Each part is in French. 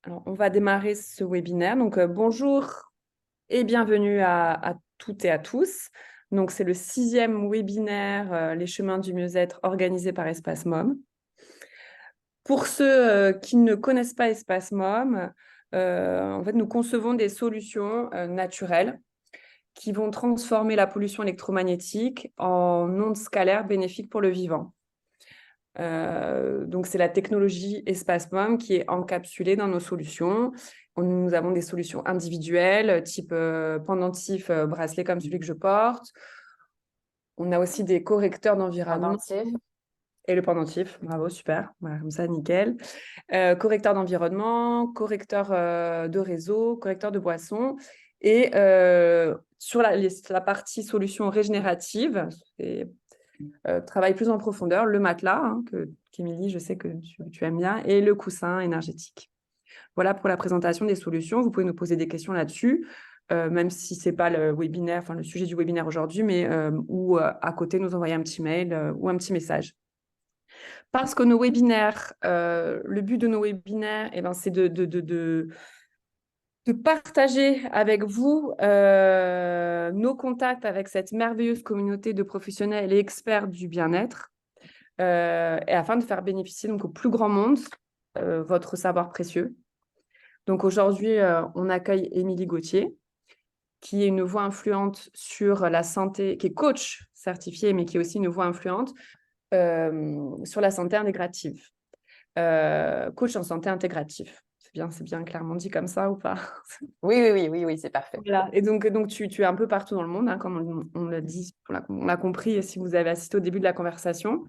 Alors, on va démarrer ce webinaire. Donc, bonjour et bienvenue à toutes et à tous. Donc, c'est le 6e webinaire Les chemins du mieux-être organisé par Espace Mom. Pour ceux qui ne connaissent pas Espace Mom, en fait, nous concevons des solutions naturelles qui vont transformer la pollution électromagnétique en ondes scalaires bénéfiques pour le vivant. Donc, c'est la technologie Espace Mom qui est encapsulée dans nos solutions. Nous avons des solutions individuelles, type pendentif, bracelet comme celui que je porte. On a aussi des correcteurs d'environnement. Pendentif. Et le pendentif, bravo, super. Voilà, comme ça, nickel. Correcteur d'environnement, correcteur de réseau, correcteur de boisson. Et sur la partie solution régénérative, c'est travail plus en profondeur, le matelas, qu'Émilie, je sais que tu aimes bien, et le coussin énergétique. Voilà pour la présentation des solutions. Vous pouvez nous poser des questions là-dessus, même si ce n'est pas le webinaire, enfin le sujet du webinaire aujourd'hui, mais ou à côté, nous envoyer un petit mail ou un petit message. Parce que nos webinaires, le but de nos webinaires, c'est de partager avec vous nos contacts avec cette merveilleuse communauté de professionnels et experts du bien-être, et afin de faire bénéficier donc au plus grand monde votre savoir précieux. Donc aujourd'hui, on accueille Émilie Gauthier, qui est une voix influente sur la santé, qui est coach certifiée, mais qui est aussi une voix influente sur la santé intégrative. Coach en santé intégrative. C'est bien clairement dit comme ça ou pas? Oui, c'est parfait. Voilà. Et donc tu es un peu partout dans le monde, comme on l'a dit, on l'a compris si vous avez assisté au début de la conversation.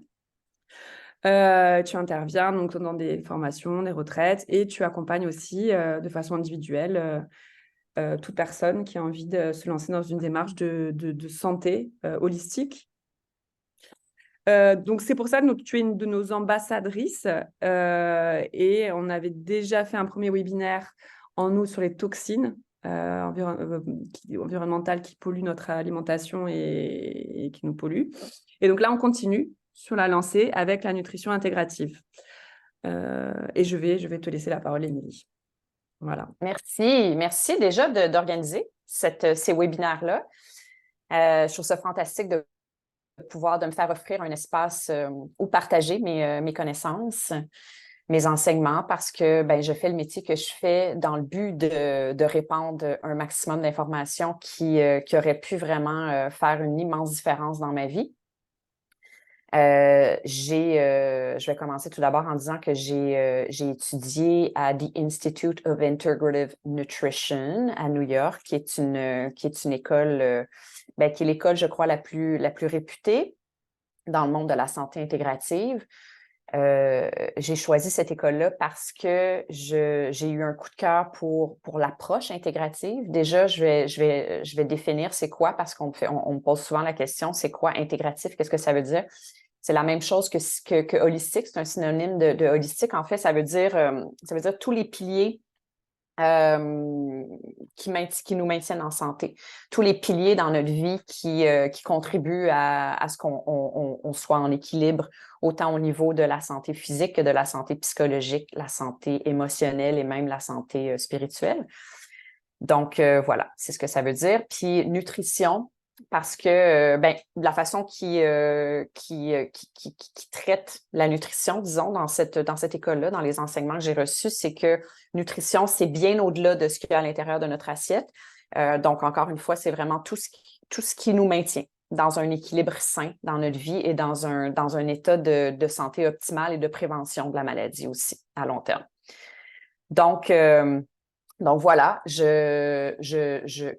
Tu interviens donc dans des formations, des retraites, et tu accompagnes aussi de façon individuelle toute personne qui a envie de se lancer dans une démarche de santé holistique. Donc, c'est pour ça que tu es une de nos ambassadrices et on avait déjà fait un premier webinaire en août sur les toxines environnementales qui polluent notre alimentation et qui nous polluent. Et donc là, on continue sur la lancée avec la nutrition intégrative. Et je vais te laisser la parole, Émilie. Voilà. Merci déjà d'organiser ces webinaires-là. Je trouve ça fantastique de me faire offrir un espace où partager mes connaissances, mes enseignements, parce que je fais le métier que je fais dans le but de répandre un maximum d'informations qui auraient pu vraiment faire une immense différence dans ma vie. Je vais commencer tout d'abord en disant que j'ai étudié à The Institute of Integrative Nutrition à New York, qui est une école, qui est l'école, je crois, la plus réputée dans le monde de la santé intégrative. J'ai choisi cette école-là parce que j'ai eu un coup de cœur pour l'approche intégrative. Déjà, je vais définir c'est quoi, parce qu'on me pose souvent la question, c'est quoi intégratif? Qu'est-ce que ça veut dire? C'est la même chose que holistique, c'est un synonyme de holistique. En fait, ça veut dire tous les piliers qui nous maintiennent en santé. Tous les piliers dans notre vie qui contribuent à ce qu'on soit en équilibre, autant au niveau de la santé physique que de la santé psychologique, la santé émotionnelle et même la santé spirituelle. Donc, voilà, c'est ce que ça veut dire. Puis, nutrition, parce que la façon qui traite la nutrition, disons, dans cette école-là, dans les enseignements que j'ai reçus, c'est que nutrition, c'est bien au-delà de ce qu'il y a à l'intérieur de notre assiette. Donc, encore une fois, c'est vraiment tout ce qui nous maintient dans un équilibre sain dans notre vie et dans un état de santé optimale et de prévention de la maladie aussi, à long terme. Donc voilà,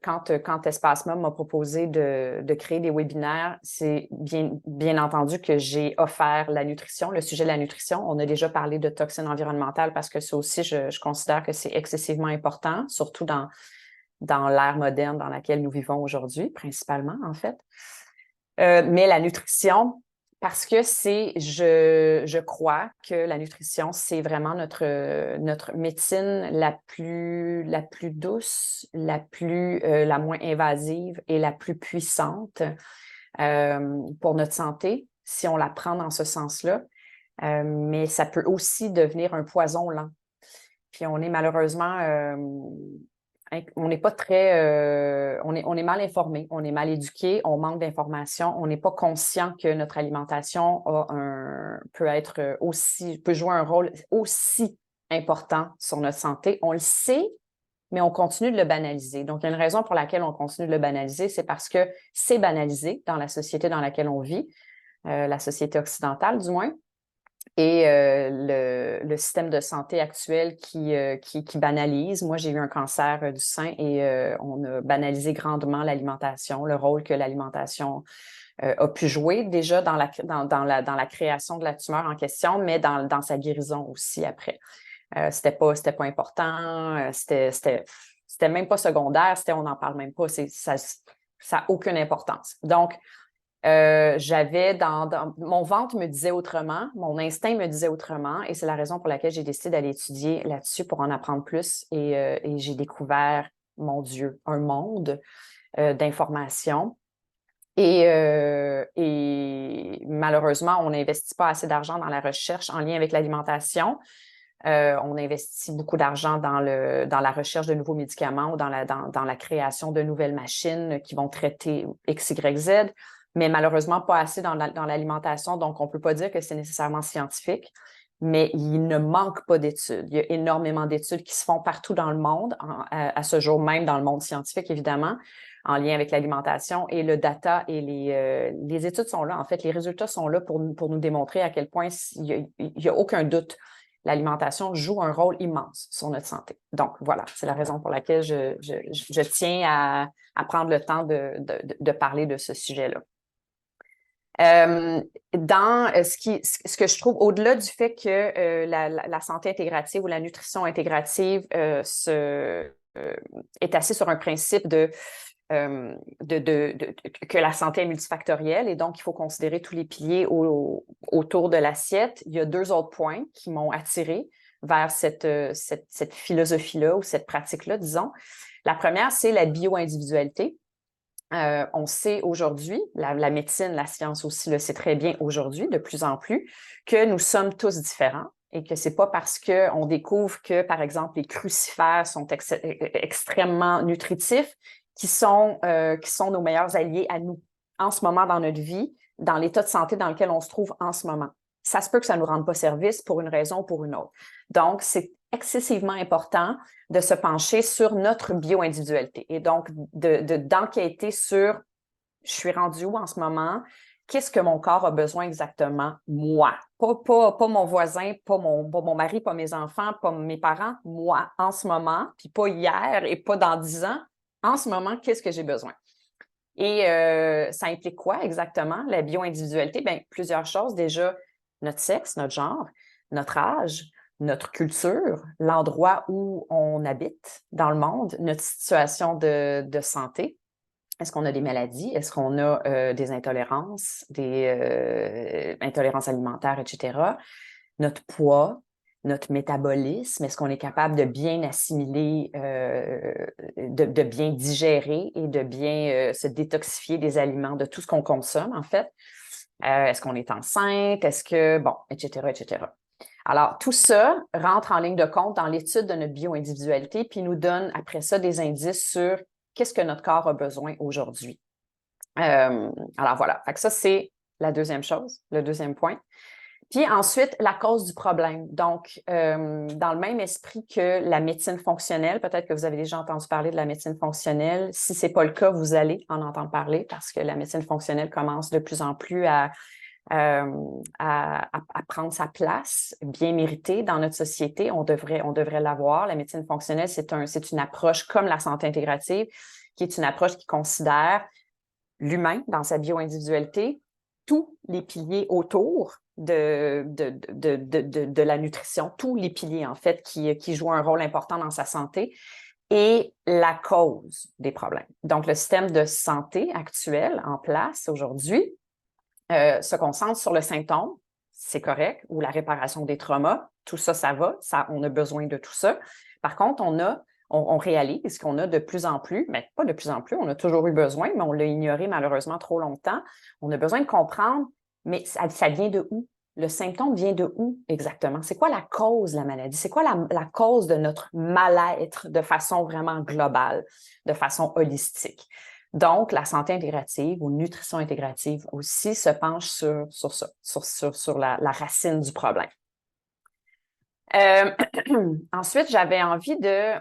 quand Espace Mom m'a proposé de créer des webinaires, c'est bien entendu que j'ai offert la nutrition, le sujet de la nutrition. On a déjà parlé de toxines environnementales parce que ça aussi, je considère que c'est excessivement important, surtout dans l'ère moderne dans laquelle nous vivons aujourd'hui, principalement en fait. Mais la nutrition, parce que je crois que la nutrition, c'est vraiment notre médecine la plus douce, la moins invasive et la plus puissante pour notre santé, si on la prend dans ce sens-là. Mais ça peut aussi devenir un poison lent. Puis on est malheureusement, on n'est pas très, on est mal informé, on est mal éduqué, on manque d'informations, on n'est pas conscient que notre alimentation peut jouer un rôle aussi important sur notre santé. On le sait, mais on continue de le banaliser. Donc, il y a une raison pour laquelle on continue de le banaliser, c'est parce que c'est banalisé dans la société dans laquelle on vit, la société occidentale du moins. Et le système de santé actuel qui banalise. Moi, j'ai eu un cancer du sein et on a banalisé grandement l'alimentation, le rôle que l'alimentation a pu jouer déjà dans la création de la tumeur en question, mais dans sa guérison aussi après. C'était pas important, c'était même pas secondaire, on n'en parle même pas, ça n'a aucune importance. Donc, mon ventre me disait autrement, mon instinct me disait autrement, et c'est la raison pour laquelle j'ai décidé d'aller étudier là-dessus pour en apprendre plus. Et j'ai découvert, mon Dieu, un monde d'informations. Et malheureusement, on n'investit pas assez d'argent dans la recherche en lien avec l'alimentation. On investit beaucoup d'argent dans la recherche de nouveaux médicaments ou dans la création de nouvelles machines qui vont traiter X, Y, Z. Mais malheureusement, pas assez dans l'alimentation, donc on ne peut pas dire que c'est nécessairement scientifique, mais il ne manque pas d'études. Il y a énormément d'études qui se font partout dans le monde, à ce jour même dans le monde scientifique, évidemment, en lien avec l'alimentation, et le data et les études sont là. En fait, les résultats sont là pour nous démontrer à quel point il n'y a aucun doute. L'alimentation joue un rôle immense sur notre santé. Donc, voilà, c'est la raison pour laquelle je tiens à prendre le temps de parler de ce sujet-là. Dans ce que je trouve, au-delà du fait que la santé intégrative ou la nutrition intégrative est assise sur un principe que la santé est multifactorielle et donc il faut considérer tous les piliers autour de l'assiette. Il y a 2 autres points qui m'ont attirée vers cette philosophie-là ou cette pratique-là, disons. La première, c'est la bio-individualité. On sait aujourd'hui, la médecine, la science aussi le sait très bien aujourd'hui, de plus en plus, que nous sommes tous différents et que c'est pas parce qu'on découvre que, par exemple, les crucifères sont extrêmement nutritifs qui sont nos meilleurs alliés à nous en ce moment dans notre vie, dans l'état de santé dans lequel on se trouve en ce moment. Ça se peut que ça ne nous rende pas service pour une raison ou pour une autre. Donc, c'est excessivement important de se pencher sur notre bio-individualité et donc d'enquêter sur je suis rendue où en ce moment, qu'est-ce que mon corps a besoin exactement, moi. Pas mon voisin, pas mon mari, pas mes enfants, pas mes parents, moi, en ce moment, puis pas hier et pas dans 10 ans. En ce moment, qu'est-ce que j'ai besoin? Et ça implique quoi exactement, la bio-individualité? Bien, plusieurs choses. Déjà, notre sexe, notre genre, notre âge, notre culture, l'endroit où on habite dans le monde, notre situation de santé. Est-ce qu'on a des maladies? Est-ce qu'on a des intolérances, des intolérances alimentaires, etc.? Notre poids, notre métabolisme, est-ce qu'on est capable de bien assimiler, de bien digérer et de bien se détoxifier des aliments, de tout ce qu'on consomme, en fait? Est-ce qu'on est enceinte? Est-ce que, bon, etc., etc. Alors, tout ça rentre en ligne de compte dans l'étude de notre bio-individualité, puis nous donne après ça des indices sur qu'est-ce que notre corps a besoin aujourd'hui. Alors voilà, fait que ça, c'est la deuxième chose, le deuxième point. Puis ensuite, la cause du problème. Donc, dans le même esprit que la médecine fonctionnelle, peut-être que vous avez déjà entendu parler de la médecine fonctionnelle. Si ce n'est pas le cas, vous allez en entendre parler parce que la médecine fonctionnelle commence de plus en plus à prendre sa place bien méritée dans notre société. On devrait l'avoir. La médecine fonctionnelle, c'est une approche comme la santé intégrative, qui est une approche qui considère l'humain dans sa bio-individualité, tous les piliers autour de la nutrition, tous les piliers, en fait, qui jouent un rôle important dans sa santé et la cause des problèmes. Donc, le système de santé actuel en place aujourd'hui se concentre sur le symptôme, c'est correct, ou la réparation des traumas, tout ça, ça va, on a besoin de tout ça. Par contre, on réalise qu'on a de plus en plus, mais pas de plus en plus, on a toujours eu besoin, mais on l'a ignoré malheureusement trop longtemps. On a besoin de comprendre, mais ça vient de où? le symptôme vient de où exactement? C'est quoi la cause de la maladie? C'est quoi la cause de notre mal-être de façon vraiment globale, de façon holistique? Donc, la santé intégrative ou nutrition intégrative aussi se penche sur ça, sur la racine du problème. Ensuite, j'avais envie de...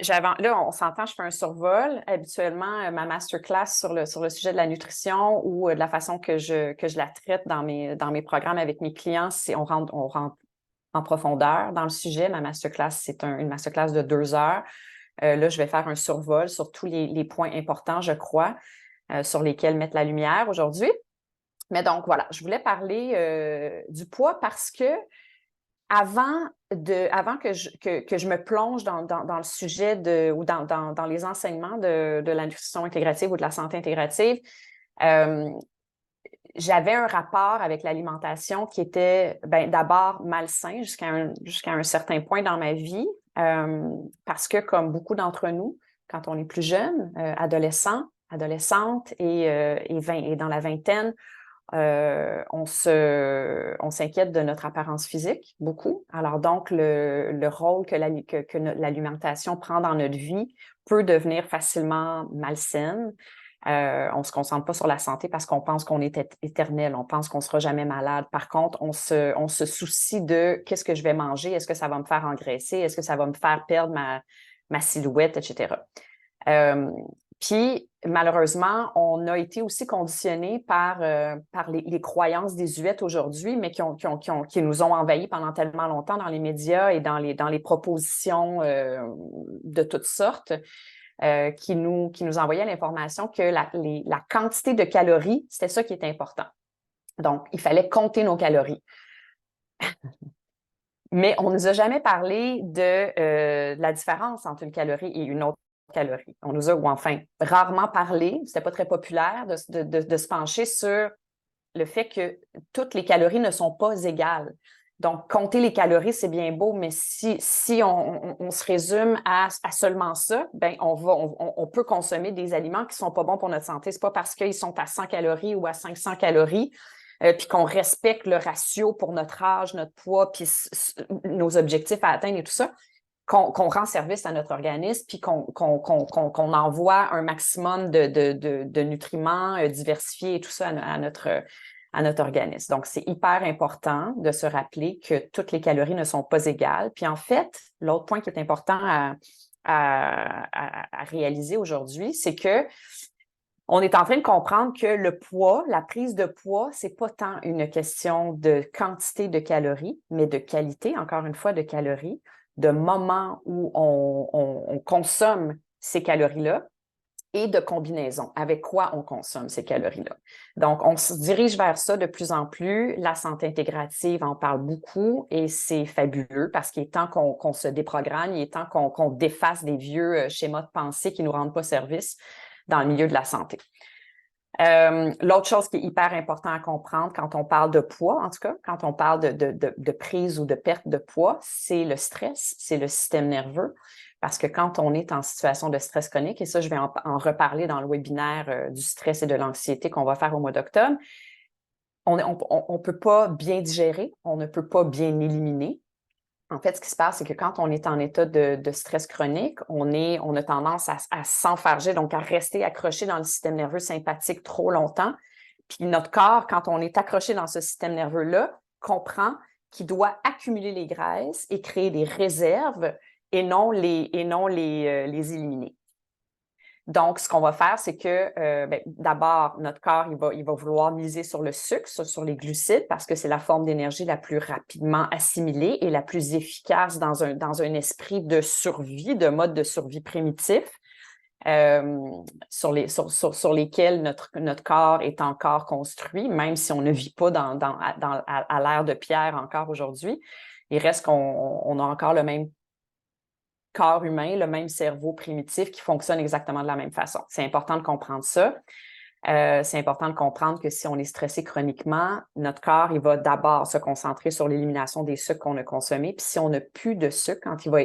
Là, on s'entend, je fais un survol. Habituellement, ma masterclass sur le sujet de la nutrition ou de la façon que je la traite dans mes programmes avec mes clients, c'est on rentre en profondeur dans le sujet. Ma masterclass, c'est une masterclass de 2 heures. Là, je vais faire un survol sur tous les points importants, je crois, sur lesquels mettre la lumière aujourd'hui. Mais donc, voilà, je voulais parler du poids parce que avant que je me plonge dans le sujet ou dans les enseignements de la nutrition intégrative ou de la santé intégrative, j'avais un rapport avec l'alimentation qui était d'abord malsain jusqu'à un certain point dans ma vie, parce que comme beaucoup d'entre nous, quand on est plus jeune, adolescente et dans la vingtaine, on s'inquiète de notre apparence physique beaucoup. Alors donc, le rôle que l'alimentation prend dans notre vie peut devenir facilement malsaine. On ne se concentre pas sur la santé parce qu'on pense qu'on est éternel, on pense qu'on ne sera jamais malade. Par contre, on se soucie de qu'est-ce que je vais manger, est-ce que ça va me faire engraisser, est-ce que ça va me faire perdre ma silhouette, etc. Puis, malheureusement, on a été aussi conditionné par les croyances désuètes aujourd'hui, mais qui nous ont envahis pendant tellement longtemps dans les médias et dans les propositions de toutes sortes, qui nous envoyaient l'information que la quantité de calories, c'était ça qui était important. Donc, il fallait compter nos calories. Mais on ne nous a jamais parlé de la différence entre une calorie et une autre calorie. On nous a, ou enfin, rarement parlé, c'était pas très populaire de se pencher sur le fait que toutes les calories ne sont pas égales. Donc, compter les calories, c'est bien beau, mais si on se résume à seulement ça, ben on peut consommer des aliments qui sont pas bons pour notre santé. C'est pas parce qu'ils sont à 100 calories ou à 500 calories puis qu'on respecte le ratio pour notre âge, notre poids, puis nos objectifs à atteindre et tout ça, qu'on rend service à notre organisme, puis qu'on envoie un maximum de nutriments diversifiés et tout ça à notre organisme. Donc, c'est hyper important de se rappeler que toutes les calories ne sont pas égales. Puis en fait, l'autre point qui est important à réaliser aujourd'hui, c'est que on est en train de comprendre que le poids, la prise de poids, c'est pas tant une question de quantité de calories, mais de qualité, encore une fois, de calories, de moment où on consomme ces calories-là et de combinaison, avec quoi on consomme ces calories-là. Donc, on se dirige vers ça de plus en plus. La santé intégrative en parle beaucoup et c'est fabuleux parce qu'il est temps qu'on se déprogramme, il est temps qu'on défasse des vieux schémas de pensée qui ne nous rendent pas service dans le milieu de la santé. L'autre chose qui est hyper important à comprendre quand on parle de poids, en tout cas, quand on parle de prise ou de perte de poids, c'est le stress, c'est le système nerveux. Parce que quand on est en situation de stress chronique, et ça, je vais en reparler dans le webinaire du stress et de l'anxiété qu'on va faire au mois d'octobre, on ne peut pas bien digérer, on ne peut pas bien éliminer. En fait, ce qui se passe, c'est que quand on est en état de stress chronique, on a tendance à s'enfarger, donc à rester accroché dans le système nerveux sympathique trop longtemps. Puis notre corps, quand on est accroché dans ce système nerveux-là, comprend qu'il doit accumuler les graisses et créer des réserves et non les éliminer. Donc, ce qu'on va faire, c'est que d'abord, notre corps, il va vouloir miser sur le sucre, sur les glucides, parce que c'est la forme d'énergie la plus rapidement assimilée et la plus efficace dans un esprit de survie, de mode de survie primitif, sur lesquels notre corps est encore construit, même si on ne vit pas à l'ère de pierre encore aujourd'hui. Il reste qu'on a encore le même corps humain, le même cerveau primitif qui fonctionne exactement de la même façon. C'est important de comprendre ça. C'est important de comprendre que si on est stressé chroniquement, notre corps, il va d'abord se concentrer sur l'élimination des sucres qu'on a consommés. Puis si on n'a plus de sucre, quand il va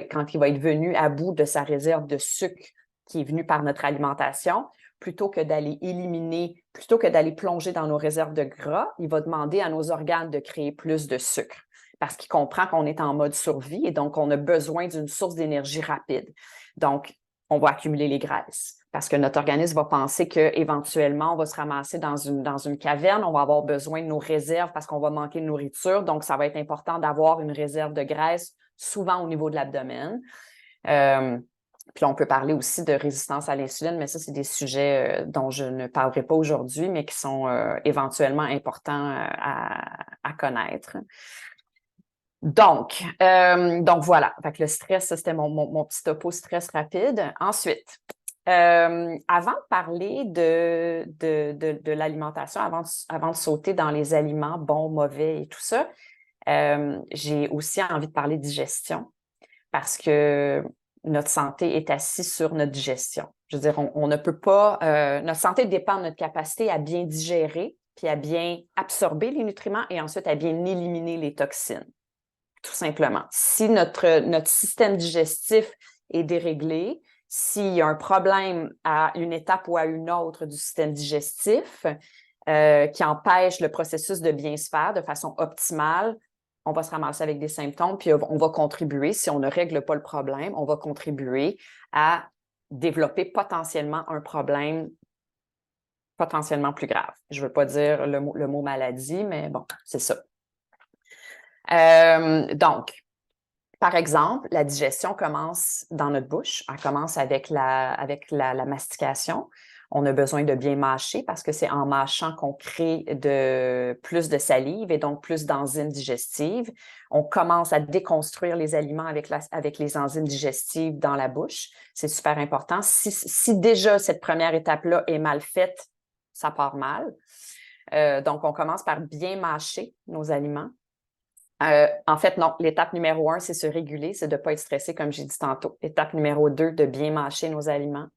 être venu à bout de sa réserve de sucre qui est venue par notre alimentation, plutôt que d'aller éliminer, plutôt que d'aller plonger dans nos réserves de gras, il va demander à nos organes de créer plus de sucre parce qu'il comprend qu'on est en mode survie et donc on a besoin d'une source d'énergie rapide. Donc, on va accumuler les graisses parce que notre organisme va penser qu'éventuellement, on va se ramasser dans une caverne, on va avoir besoin de nos réserves parce qu'on va manquer de nourriture. Donc, ça va être important d'avoir une réserve de graisse, souvent au niveau de l'abdomen. Puis on peut parler aussi de résistance à l'insuline, mais ça, c'est des sujets dont je ne parlerai pas aujourd'hui, mais qui sont éventuellement importants à connaître. Donc voilà. Fait que le stress, ça, c'était mon petit topo stress rapide. Ensuite, avant de parler de l'alimentation, avant de sauter dans les aliments bons, mauvais et tout ça, j'ai aussi envie de parler de digestion parce que notre santé est assise sur notre digestion. Je veux dire, on ne peut pas... notre santé dépend de notre capacité à bien digérer, puis à bien absorber les nutriments et ensuite à bien éliminer les toxines, tout simplement. Si notre système digestif est déréglé, s'il y a un problème à une étape ou à une autre du système digestif qui empêche le processus de bien se faire de façon optimale, on va se ramasser avec des symptômes, puis on va contribuer, si on ne règle pas le problème, on va contribuer à développer potentiellement un problème potentiellement plus grave. Je ne veux pas dire le mot maladie, mais bon, c'est ça. Donc, par exemple, la digestion commence dans notre bouche. Elle commence avec la mastication. On a besoin de bien mâcher parce que c'est en mâchant qu'on crée plus de salive et donc plus d'enzymes digestives. On commence à déconstruire les aliments avec les enzymes digestives dans la bouche. C'est super important. Si déjà cette première étape-là est mal faite, ça part mal. Donc, on commence par bien mâcher nos aliments. En fait, non. L'étape numéro 1, c'est se réguler, c'est de ne pas être stressé, comme j'ai dit tantôt. Étape numéro 2, de bien mâcher nos aliments.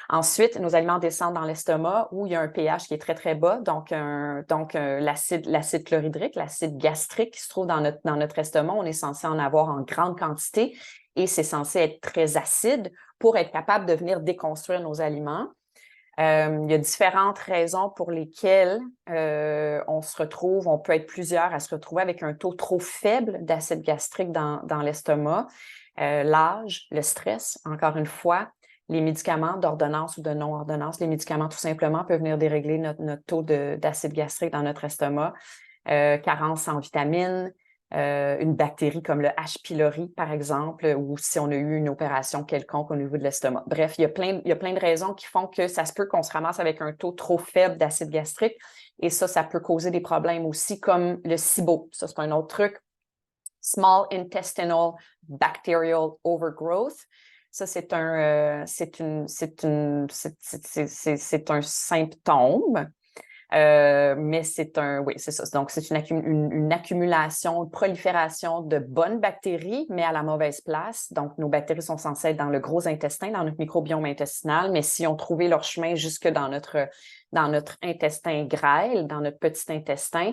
Ensuite, nos aliments descendent dans l'estomac où il y a un pH qui est très, très bas, donc l'acide chlorhydrique, l'acide gastrique qui se trouve dans notre estomac, on est censé en avoir en grande quantité et c'est censé être très acide pour être capable de venir déconstruire nos aliments. Il y a différentes raisons pour lesquelles on peut être plusieurs à se retrouver avec un taux trop faible d'acide gastrique dans l'estomac. L'âge, le stress, encore une fois, les médicaments d'ordonnance ou de non-ordonnance, les médicaments tout simplement peuvent venir dérégler notre taux d'acide gastrique dans notre estomac. Carence en vitamines, une bactérie comme le H. pylori, par exemple, ou si on a eu une opération quelconque au niveau de l'estomac. Bref, il y a plein de raisons qui font que ça se peut qu'on se ramasse avec un taux trop faible d'acide gastrique et ça peut causer des problèmes aussi comme le SIBO. Ça, c'est un autre truc. Small Intestinal Bacterial Overgrowth. Ça, c'est un symptôme. Mais oui, c'est ça. Donc, c'est une accumulation, une prolifération de bonnes bactéries, mais à la mauvaise place. Donc, nos bactéries sont censées être dans le gros intestin, dans notre microbiome intestinal, mais si on trouvait leur chemin jusque dans notre intestin grêle, dans notre petit intestin,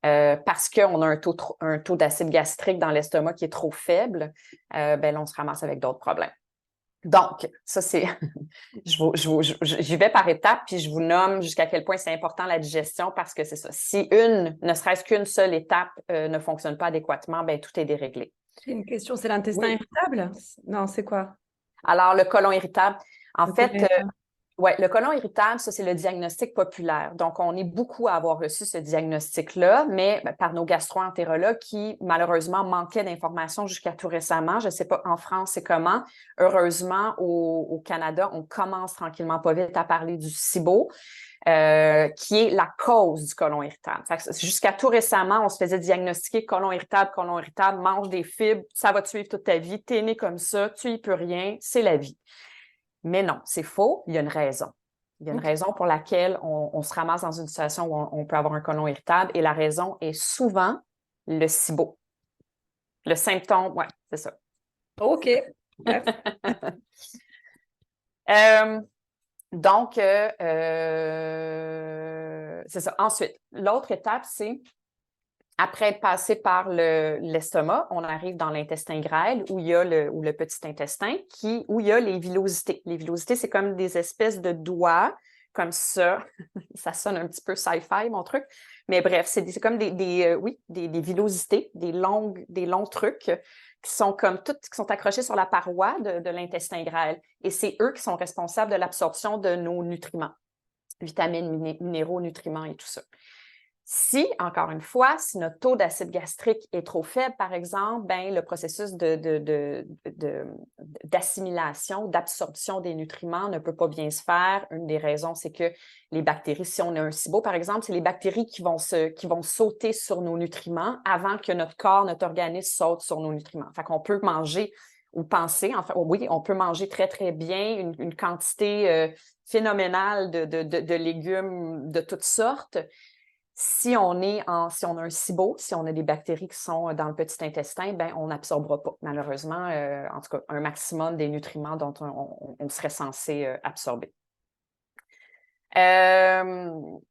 parce qu'on a un taux d'acide gastrique dans l'estomac qui est trop faible, ben là, on se ramasse avec d'autres problèmes. Donc, ça, c'est... J'y vais par étapes, puis je vous nomme jusqu'à quel point c'est important la digestion parce que c'est ça. Si ne serait-ce qu'une seule étape ne fonctionne pas adéquatement, ben tout est déréglé. J'ai une question, c'est l'intestin irritable? Non, c'est quoi? Alors, le côlon irritable, en fait, ouais, le côlon irritable, ça, c'est le diagnostic populaire. Donc, on est beaucoup à avoir reçu ce diagnostic-là, mais par nos gastro-entérologues qui, malheureusement, manquaient d'informations jusqu'à tout récemment. Je ne sais pas, en France, c'est comment. Heureusement, au Canada, on commence tranquillement pas vite à parler du SIBO, qui est la cause du côlon irritable. Jusqu'à tout récemment, on se faisait diagnostiquer côlon irritable, mange des fibres, ça va te suivre toute ta vie, t'es né comme ça, tu y peux rien, c'est la vie. Mais non, c'est faux. Il y a une raison. Il y a une raison pour laquelle on se ramasse dans une situation où on peut avoir un côlon irritable et la raison est souvent le SIBO. Le symptôme, oui, c'est ça. OK. Donc, c'est ça. Ensuite, l'autre étape, c'est Après être passé par l'estomac, on arrive dans l'intestin grêle où il y a le petit intestin où il y a les villosités. Les villosités, c'est comme des espèces de doigts comme ça. Ça sonne un petit peu sci-fi, mon truc. Mais bref, c'est comme des villosités, des longs trucs qui sont comme toutes, qui sont accrochés sur la paroi de l'intestin grêle. Et c'est eux qui sont responsables de l'absorption de nos nutriments, vitamines, minéraux, nutriments et tout ça. Si, encore une fois, si notre taux d'acide gastrique est trop faible, par exemple, ben, le processus d'assimilation, d'absorption des nutriments ne peut pas bien se faire. Une des raisons, c'est que les bactéries, si on a un SIBO, par exemple, c'est les bactéries qui vont sauter sur nos nutriments avant que notre corps, notre organisme saute sur nos nutriments. Fait qu'on peut manger ou penser, enfin, oui, on peut manger très, très bien une quantité phénoménale de légumes de toutes sortes. Si on a un SIBO, si on a des bactéries qui sont dans le petit intestin, ben on n'absorbera pas, malheureusement, en tout cas, un maximum des nutriments dont on serait censé absorber.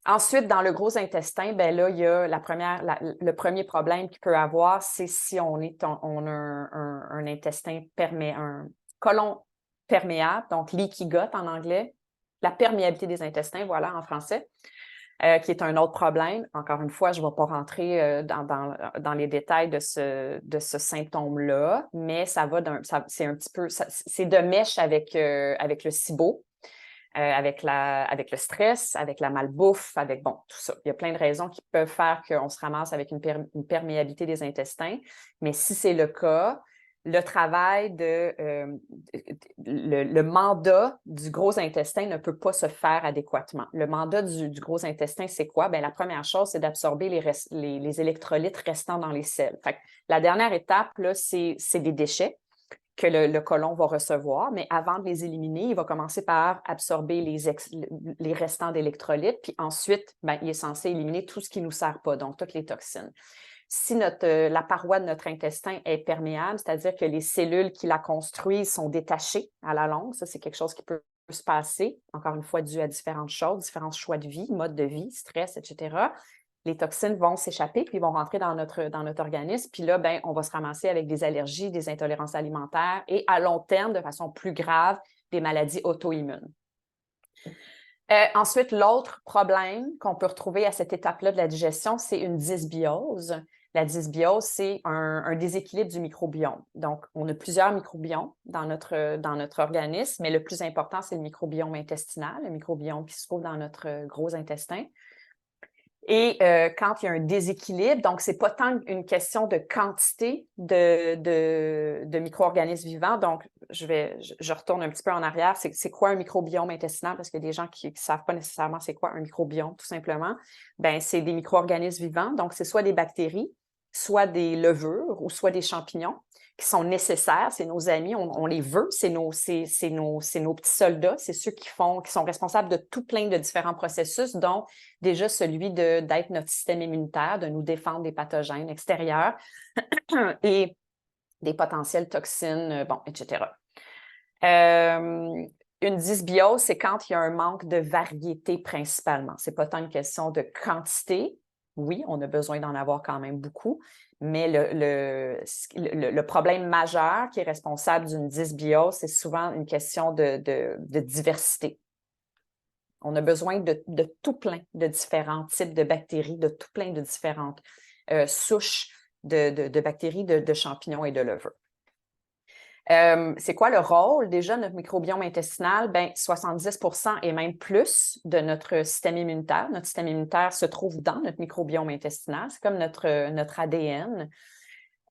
Ensuite, dans le gros intestin, ben là, il y a le premier problème qu'il peut avoir, c'est si on a un intestin un côlon perméable, donc leaky gut en anglais, la perméabilité des intestins, voilà, en français. Qui est un autre problème. Encore une fois, je ne vais pas rentrer dans les détails de ce symptôme-là, mais c'est un petit peu, c'est de mèche avec le SIBO, avec le stress, avec la malbouffe, avec, bon, tout ça. Il y a plein de raisons qui peuvent faire qu'on se ramasse avec une perméabilité des intestins, mais si c'est le cas, le travail le mandat du gros intestin ne peut pas se faire adéquatement. Le mandat du gros intestin, c'est quoi? Bien, la première chose, c'est d'absorber les électrolytes restants dans les selles. Fait que la dernière étape, là, c'est des déchets que le côlon va recevoir, mais avant de les éliminer, il va commencer par absorber les restants d'électrolytes, puis ensuite, bien, il est censé éliminer tout ce qui ne nous sert pas, donc toutes les toxines. Si la paroi de notre intestin est perméable, c'est-à-dire que les cellules qui la construisent sont détachées à la longue, ça, c'est quelque chose qui peut se passer, encore une fois, dû à différentes choses, différents choix de vie, mode de vie, stress, etc. Les toxines vont s'échapper, puis vont rentrer dans notre organisme, puis là, ben, on va se ramasser avec des allergies, des intolérances alimentaires et, à long terme, de façon plus grave, des maladies auto-immunes. Ensuite, l'autre problème qu'on peut retrouver à cette étape-là de la digestion, c'est une dysbiose. La dysbiose, c'est un déséquilibre du microbiome. Donc, on a plusieurs microbiomes dans notre organisme, mais le plus important, c'est le microbiome intestinal, le microbiome qui se trouve dans notre gros intestin. Et quand il y a un déséquilibre, donc ce n'est pas tant une question de quantité de micro-organismes vivants. Donc, je retourne un petit peu en arrière. C'est quoi un microbiome intestinal? Parce qu'il y a des gens qui ne savent pas nécessairement c'est quoi un microbiome, tout simplement. Bien, c'est des micro-organismes vivants. Donc, c'est soit des bactéries, soit des levures ou soit des champignons qui sont nécessaires. C'est nos amis, on les veut, c'est nos petits soldats, c'est ceux qui sont responsables de tout plein de différents processus, dont déjà celui d'être notre système immunitaire, de nous défendre des pathogènes extérieurs et des potentielles toxines, bon, etc. Une dysbiose, c'est quand il y a un manque de variété principalement. Ce n'est pas tant une question de quantité. Oui, on a besoin d'en avoir quand même beaucoup, mais le problème majeur qui est responsable d'une dysbiose, c'est souvent une question de diversité. On a besoin de tout plein de différents types de bactéries, de tout plein de différentes souches de bactéries, de champignons et de levures. C'est quoi le rôle? Déjà, notre microbiome intestinal, bien, 70% et même plus de notre système immunitaire. Notre système immunitaire se trouve dans notre microbiome intestinal. C'est comme notre ADN.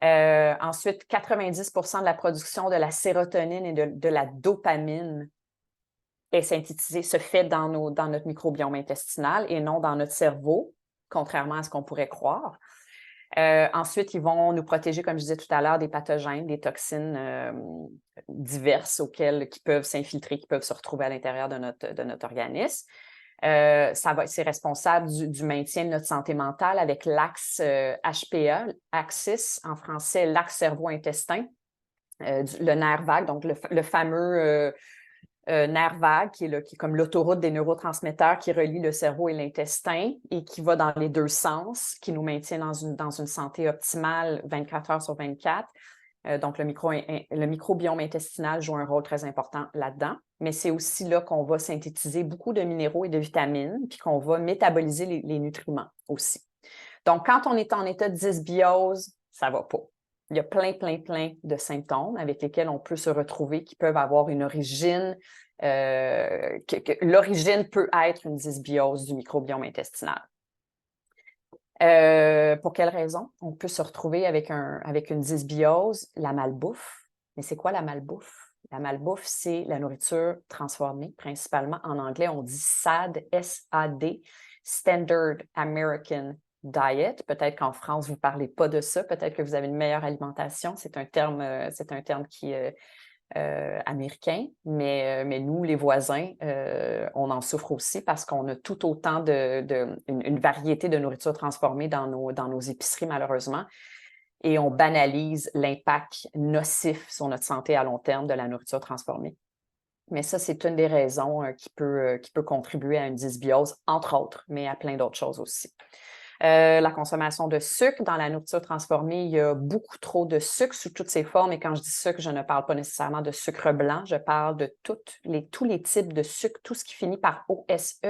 Ensuite, 90% de la production de la sérotonine et de la dopamine est synthétisée, se fait dans notre microbiome intestinal et non dans notre cerveau, contrairement à ce qu'on pourrait croire. Ensuite, ils vont nous protéger, comme je disais tout à l'heure, des pathogènes, des toxines diverses qui peuvent s'infiltrer, qui peuvent se retrouver à l'intérieur de notre organisme. C'est responsable du maintien de notre santé mentale avec l'axe HPA, axis en français, l'axe cerveau-intestin, le nerf vague, donc le fameux nerf vague, qui est comme l'autoroute des neurotransmetteurs qui relie le cerveau et l'intestin et qui va dans les deux sens, qui nous maintient dans une santé optimale 24 heures sur 24. Donc, le microbiome intestinal joue un rôle très important là-dedans, mais c'est aussi là qu'on va synthétiser beaucoup de minéraux et de vitamines, puis qu'on va métaboliser les nutriments aussi. Donc, quand on est en état de dysbiose, ça ne va pas. Il y a plein de symptômes avec lesquels on peut se retrouver qui peuvent avoir une origine. L'origine peut être une dysbiose du microbiome intestinal. Pour quelles raisons? On peut se retrouver avec une dysbiose, la malbouffe. Mais c'est quoi la malbouffe? La malbouffe, c'est la nourriture transformée, principalement en anglais, on dit SAD, S-A-D, Standard American Diet. Peut-être qu'en France, vous ne parlez pas de ça. Peut-être que vous avez une meilleure alimentation. C'est un terme qui est américain, mais nous, les voisins, on en souffre aussi parce qu'on a tout autant une variété de nourriture transformée dans nos épiceries, malheureusement. Et on banalise l'impact nocif sur notre santé à long terme de la nourriture transformée. Mais ça, c'est une des raisons qui peut contribuer à une dysbiose, entre autres, mais à plein d'autres choses aussi. La consommation de sucre dans la nourriture transformée, il y a beaucoup trop de sucre sous toutes ses formes. Et quand je dis sucre, je ne parle pas nécessairement de sucre blanc, je parle de tous les types de sucre, tout ce qui finit par OSE.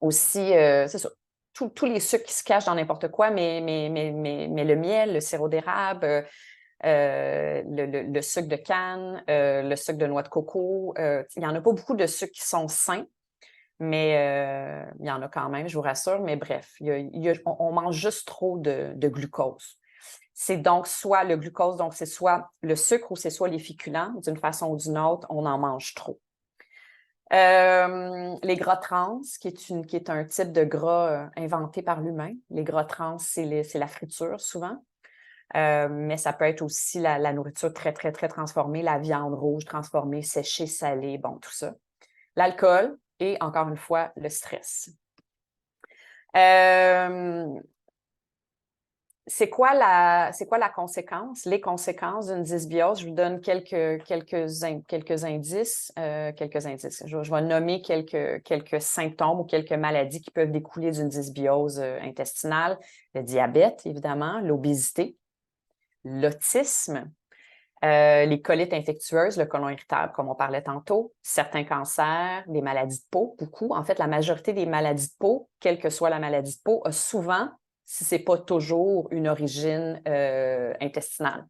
Aussi, c'est ça, tous les sucres qui se cachent dans n'importe quoi, mais le miel, le sirop d'érable, le sucre de canne, le sucre de noix de coco. Il n'y en a pas beaucoup de sucres qui sont sains, mais il y en a quand même, je vous rassure. Mais bref, on mange juste trop de glucose. C'est donc soit le glucose, donc c'est soit le sucre ou c'est soit les féculents. D'une façon ou d'une autre, on en mange trop. Les gras trans, qui est un type de gras inventé par l'humain. Les gras trans, c'est la friture souvent. Mais ça peut être aussi la nourriture très transformée, la viande rouge transformée, séchée, salée, bon, tout ça. L'alcool et, encore une fois, le stress. C'est quoi la conséquence? Les conséquences d'une dysbiose, je vous donne quelques indices. Je vais nommer quelques symptômes ou quelques maladies qui peuvent découler d'une dysbiose intestinale. Le diabète, évidemment, l'obésité, l'autisme, les colites infectieuses, le côlon irritable, comme on parlait tantôt, certains cancers, des maladies de peau, beaucoup. En fait, la majorité des maladies de peau, quelle que soit la maladie de peau, a souvent, si ce n'est pas toujours, une origine intestinale.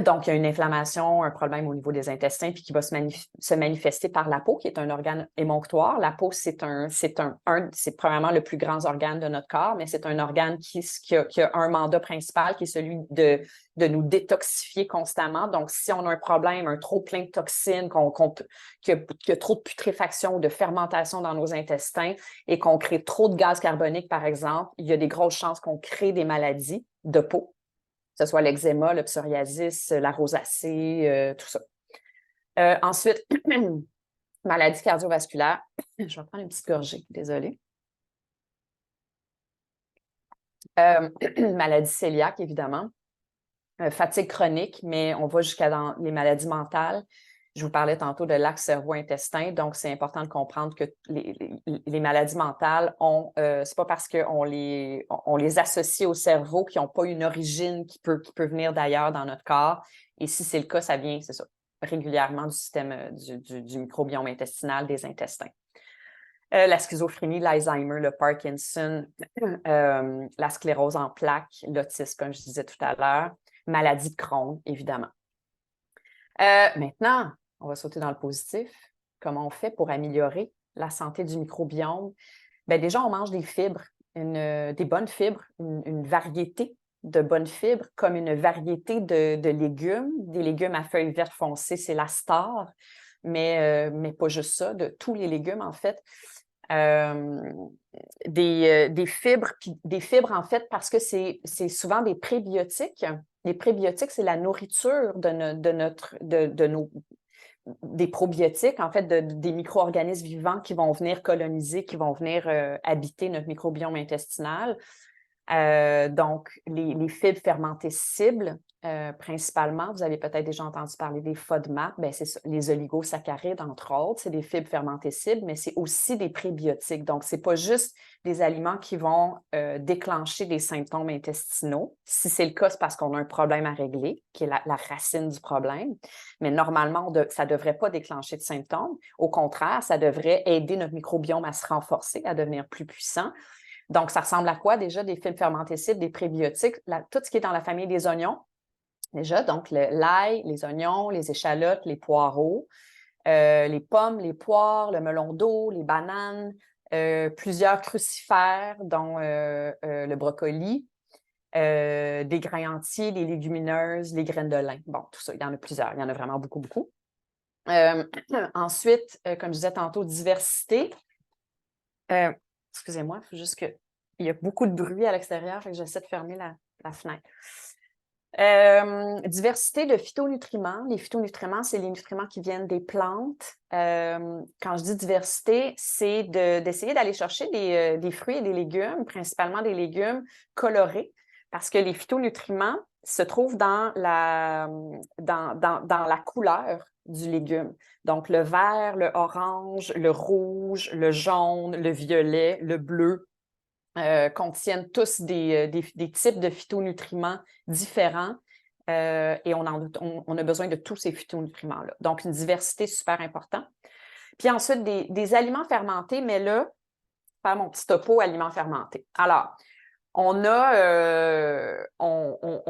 Donc, il y a une inflammation, un problème au niveau des intestins, puis qui va se manifester par la peau, qui est un organe émonctoire. La peau, c'est probablement le plus grand organe de notre corps, mais c'est un organe qui a un mandat principal, qui est celui de nous détoxifier constamment. Donc, si on a un problème, un trop plein de toxines, qu'il y a trop de putréfaction ou de fermentation dans nos intestins et qu'on crée trop de gaz carbonique, par exemple, il y a des grosses chances qu'on crée des maladies de peau, que ce soit l'eczéma, le psoriasis, la rosacée, tout ça. Ensuite, maladie cardiovasculaire. Je vais prendre une petite gorgée, désolée. Maladie cœliaque, évidemment. Fatigue chronique, mais on va jusqu'à dans les maladies mentales. Je vous parlais tantôt de l'axe cerveau-intestin, donc c'est important de comprendre que les maladies mentales c'est pas parce qu'on les associe au cerveau qu'ils n'ont pas une origine qui peut venir d'ailleurs dans notre corps. Et si c'est le cas, ça vient, c'est ça, régulièrement du système du microbiome intestinal, des intestins. La schizophrénie, l'Alzheimer, le Parkinson, la sclérose en plaques, l'autisme, comme je disais tout à l'heure, maladie de Crohn, évidemment. Maintenant, on va sauter dans le positif. Comment on fait pour améliorer la santé du microbiome? Bien, déjà, on mange des fibres, des bonnes fibres, une variété de bonnes fibres, comme une variété de légumes. Des légumes à feuilles vertes foncées, c'est la star, mais pas juste ça, de tous les légumes, en fait. Des fibres, en fait, parce que c'est souvent des prébiotiques. Les prébiotiques, c'est la nourriture des probiotiques, en fait, des micro-organismes vivants qui vont venir coloniser, qui vont venir habiter notre microbiome intestinal. Donc, les fibres fermentées cibles, principalement, vous avez peut-être déjà entendu parler des FODMAP, ben c'est ça, les oligosaccharides, entre autres, c'est des fibres fermentées cibles, mais c'est aussi des prébiotiques. Donc, ce n'est pas juste des aliments qui vont déclencher des symptômes intestinaux. Si c'est le cas, c'est parce qu'on a un problème à régler, qui est la racine du problème. Mais normalement, ça ne devrait pas déclencher de symptômes. Au contraire, ça devrait aider notre microbiome à se renforcer, à devenir plus puissant. Donc, ça ressemble à quoi déjà? Des fibres fermentées cibles, des prébiotiques, tout ce qui est dans la famille des oignons. Déjà, donc l'ail, les oignons, les échalotes, les poireaux, les pommes, les poires, le melon d'eau, les bananes, plusieurs crucifères, dont le brocoli, des grains entiers, des légumineuses, les graines de lin. Bon, tout ça, il y en a plusieurs, il y en a vraiment beaucoup, beaucoup. Ensuite, comme je disais tantôt, diversité. Excusez-moi, il faut juste que... Il y a beaucoup de bruit à l'extérieur, fait que j'essaie de fermer la fenêtre. Diversité de phytonutriments. Les phytonutriments, c'est les nutriments qui viennent des plantes. Quand je dis diversité, c'est d'essayer d'aller chercher des fruits et des légumes, principalement des légumes colorés, parce que les phytonutriments se trouvent dans la couleur du légume. Donc, le vert, le orange, le rouge, le jaune, le violet, le bleu, contiennent tous des types de phytonutriments différents et on a besoin de tous ces phytonutriments-là. Donc, une diversité super importante. Puis ensuite, des aliments fermentés, mais là, faire mon petit topo aliments fermentés. Alors, on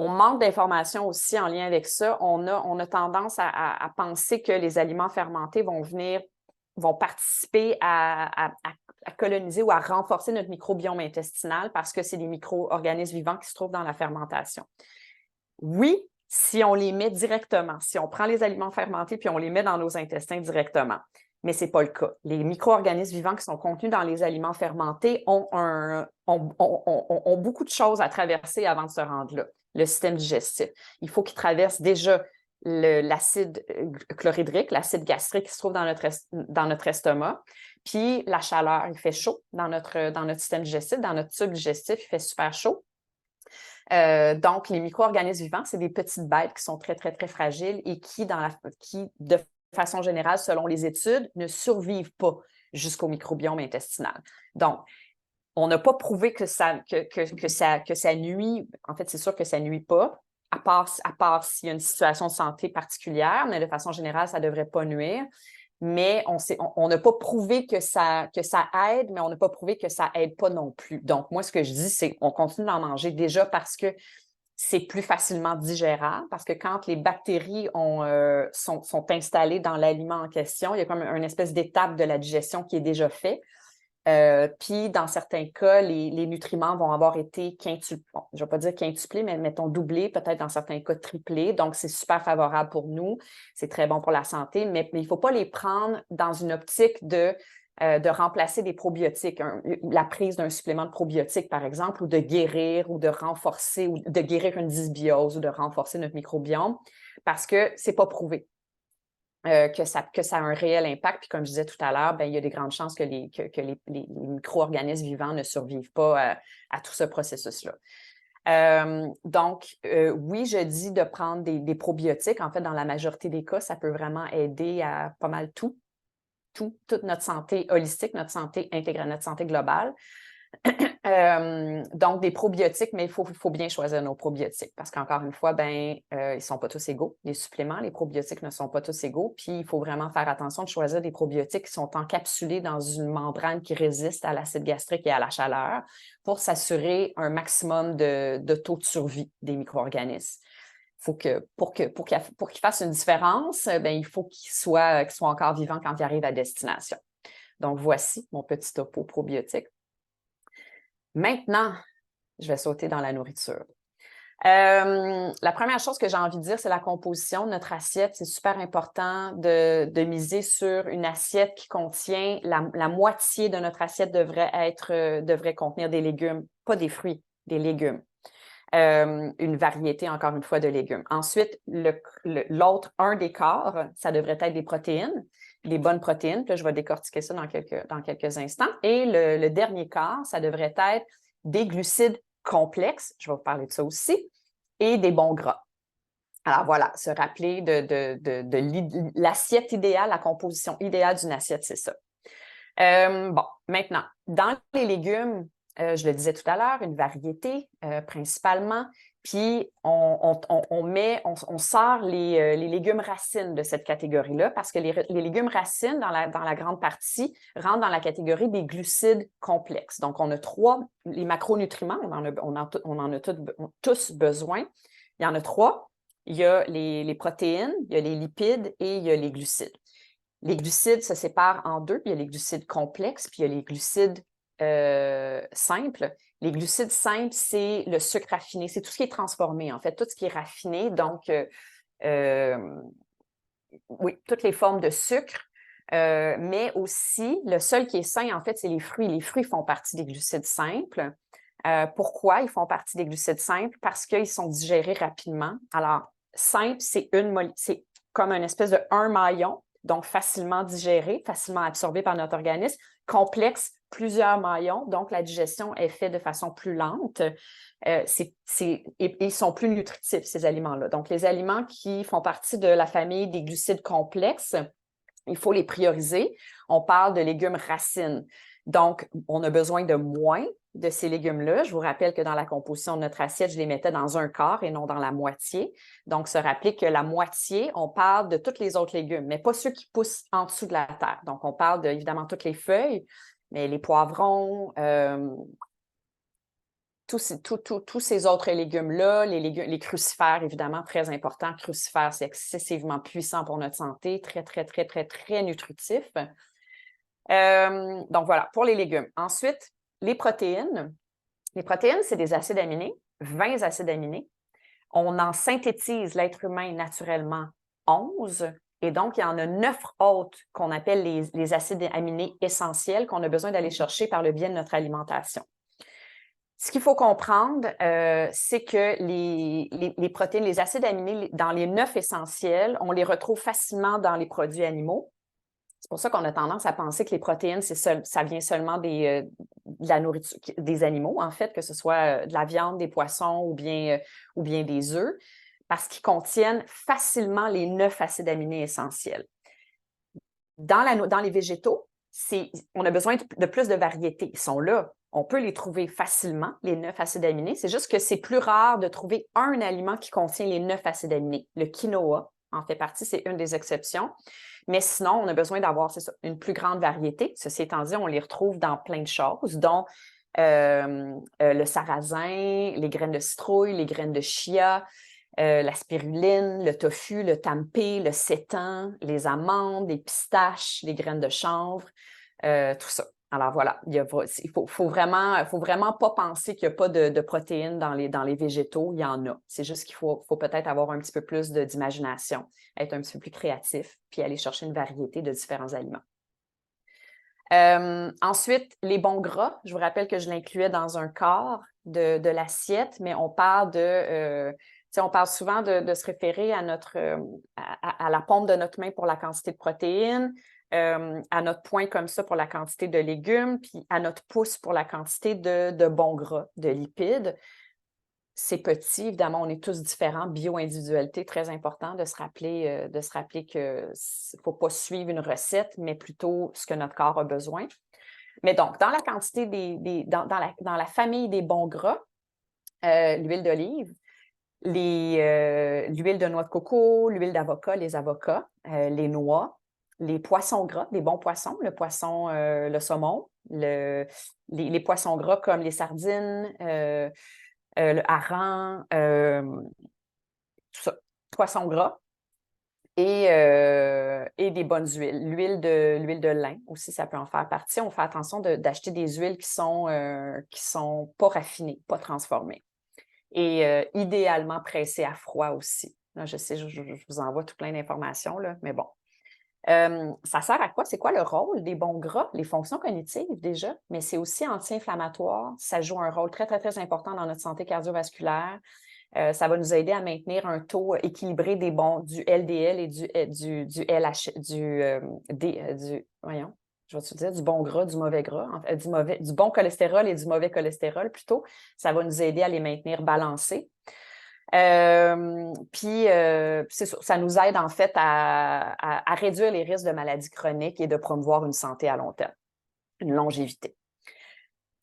manque d'informations aussi en lien avec ça. On a tendance à penser que les aliments fermentés vont participer à coloniser ou à renforcer notre microbiome intestinal parce que c'est des micro-organismes vivants qui se trouvent dans la fermentation. Oui, si on les met directement, si on prend les aliments fermentés puis on les met dans nos intestins directement, mais ce n'est pas le cas. Les micro-organismes vivants qui sont contenus dans les aliments fermentés ont beaucoup de choses à traverser avant de se rendre là, le système digestif. Il faut qu'ils traversent déjà l'acide chlorhydrique, l'acide gastrique qui se trouve dans notre estomac, puis la chaleur, il fait chaud dans notre système digestif, dans notre tube digestif, il fait super chaud. Donc, les micro-organismes vivants, c'est des petites bêtes qui sont très, très, très fragiles et qui de façon générale, selon les études, ne survivent pas jusqu'au microbiome intestinal. Donc, on n'a pas prouvé que ça nuit. En fait, c'est sûr que ça ne nuit pas, à part s'il y a une situation de santé particulière, mais de façon générale, ça ne devrait pas nuire. Mais on n'a pas prouvé que ça aide, mais on n'a pas prouvé que ça n'aide pas non plus. Donc, moi, ce que je dis, c'est qu'on continue d'en manger déjà parce que c'est plus facilement digérable, parce que quand les bactéries sont installées dans l'aliment en question, il y a comme une espèce d'étape de la digestion qui est déjà faite. Puis, dans certains cas, les nutriments vont avoir été quintuplés. Bon, je ne vais pas dire quintuplés, mais mettons doublés, peut-être dans certains cas triplés. Donc, c'est super favorable pour nous. C'est très bon pour la santé, mais il ne faut pas les prendre dans une optique de remplacer des probiotiques, la prise d'un supplément de probiotiques, par exemple, ou de guérir ou de renforcer ou de guérir une dysbiose ou de renforcer notre microbiome, parce que ce n'est pas prouvé. Que ça a un réel impact. Puis comme je disais tout à l'heure, il y a des grandes chances que les micro-organismes vivants ne survivent pas à tout ce processus-là. Donc, oui, je dis de prendre des probiotiques. En fait, dans la majorité des cas, ça peut vraiment aider à pas mal toute notre santé holistique, notre santé intégrale, notre santé globale. Donc, des probiotiques, mais il faut bien choisir nos probiotiques parce qu'encore une fois, ils ne sont pas tous égaux. Les suppléments, les probiotiques ne sont pas tous égaux. Puis, il faut vraiment faire attention de choisir des probiotiques qui sont encapsulés dans une membrane qui résiste à l'acide gastrique et à la chaleur pour s'assurer un maximum de taux de survie des micro-organismes. Pour qu'ils fassent une différence, il faut qu'ils soient encore vivants quand ils arrivent à destination. Donc, voici mon petit topo probiotique. Maintenant, je vais sauter dans la nourriture. La première chose que j'ai envie de dire, c'est la composition de notre assiette. C'est super important de miser sur une assiette qui contient la moitié de notre assiette devrait contenir des légumes, pas des fruits, des légumes. Une variété, encore une fois, de légumes. Ensuite, l'autre, un des quarts, ça devrait être des protéines, des bonnes protéines. Puis là, je vais décortiquer ça dans quelques instants. Et le dernier quart, ça devrait être des glucides complexes, je vais vous parler de ça aussi, et des bons gras. Alors voilà, se rappeler de l'assiette idéale, la composition idéale d'une assiette, c'est ça. Bon, maintenant, dans les légumes, je le disais tout à l'heure, une variété principalement, puis on sort les légumes racines de cette catégorie-là parce que les légumes racines, dans la grande partie, rentrent dans la catégorie des glucides complexes. Donc, on a les macronutriments, on en a tous besoin. Il y en a 3. Il y a les protéines, il y a les lipides et il y a les glucides. Les glucides se séparent en 2. Il y a les glucides complexes, puis il y a les glucides simples. Les glucides simples, c'est le sucre raffiné. C'est tout ce qui est transformé, en fait, tout ce qui est raffiné. Donc, oui, toutes les formes de sucre. Mais aussi, le seul qui est sain, en fait, c'est les fruits. Les fruits font partie des glucides simples. Pourquoi ils font partie des glucides simples? Parce qu'ils sont digérés rapidement. Alors, simple, c'est comme une espèce de un maillon, donc facilement digéré, facilement absorbé par notre organisme. Complexe, plusieurs maillons, donc la digestion est faite de façon plus lente. Et ils sont plus nutritifs, ces aliments-là. Donc, les aliments qui font partie de la famille des glucides complexes, il faut les prioriser. On parle de légumes racines. Donc, on a besoin de moins de ces légumes-là. Je vous rappelle que dans la composition de notre assiette, je les mettais dans un quart et non dans la moitié. Donc, se rappeler que la moitié, on parle de tous les autres légumes, mais pas ceux qui poussent en dessous de la terre. Donc, on parle évidemment toutes les feuilles, mais les poivrons, tous ces autres légumes-là, les crucifères, évidemment, très importants. Crucifères, c'est excessivement puissant pour notre santé, très, très, très, très, très nutritif. Donc, voilà, pour les légumes. Ensuite, les protéines. Les protéines, c'est des acides aminés, 20 acides aminés. On en synthétise, l'être humain, naturellement, 11. Et donc, il y en a 9 autres qu'on appelle les acides aminés essentiels qu'on a besoin d'aller chercher par le biais de notre alimentation. Ce qu'il faut comprendre, c'est que les protéines, les acides aminés, dans les 9 essentiels, on les retrouve facilement dans les produits animaux. C'est pour ça qu'on a tendance à penser que les protéines, ça vient seulement de la nourriture des animaux, en fait, que ce soit de la viande, des poissons ou bien des œufs, parce qu'ils contiennent facilement les 9 acides aminés essentiels. Dans les végétaux, on a besoin de plus de variétés. Ils sont là. On peut les trouver facilement, les 9 acides aminés. C'est juste que c'est plus rare de trouver un aliment qui contient les 9 acides aminés. Le quinoa en fait partie, c'est une des exceptions. Mais sinon, on a besoin d'avoir, c'est ça, une plus grande variété. Ceci étant dit, on les retrouve dans plein de choses, dont le sarrasin, les graines de citrouille, les graines de chia, la spiruline, le tofu, le tempeh, le sétan, les amandes, les pistaches, les graines de chanvre, tout ça. Alors voilà, il faut vraiment pas penser qu'il n'y a pas de protéines dans les végétaux, il y en a. C'est juste qu'il faut peut-être avoir un petit peu plus d'imagination, être un petit peu plus créatif, puis aller chercher une variété de différents aliments. Ensuite, les bons gras, je vous rappelle que je l'incluais dans un quart de l'assiette, mais on parle on parle souvent de se référer à à la paume de notre main pour la quantité de protéines, à notre poing comme ça pour la quantité de légumes, puis à notre pouce pour la quantité de bons gras, de lipides. C'est petit, évidemment, on est tous différents, bio-individualité, très important de se rappeler que ne faut pas suivre une recette, mais plutôt ce que notre corps a besoin. Mais donc, dans la quantité dans la famille des bons gras, l'huile d'olive, l'huile de noix de coco, l'huile d'avocat, les avocats, les noix, les poissons gras, des bons poissons, le poisson, le saumon, les poissons gras comme les sardines, le hareng, tout ça, poisson gras et des bonnes huiles. L'huile de lin aussi, ça peut en faire partie. On fait attention d'acheter des huiles qui sont pas raffinées, pas transformées. Et idéalement pressées à froid aussi. Là, je sais, je vous envoie tout plein d'informations, là, mais bon. Ça sert à quoi? C'est quoi le rôle des bons gras? Les fonctions cognitives déjà, mais c'est aussi anti-inflammatoire. Ça joue un rôle très, très, très important dans notre santé cardiovasculaire. Ça va nous aider à maintenir un taux équilibré du LDL et du LH, voyons, je vais te dire, du bon gras, du mauvais gras, du bon cholestérol et du mauvais cholestérol plutôt. Ça va nous aider à les maintenir balancés. C'est ça nous aide en fait à réduire les risques de maladies chroniques et de promouvoir une santé à long terme, une longévité.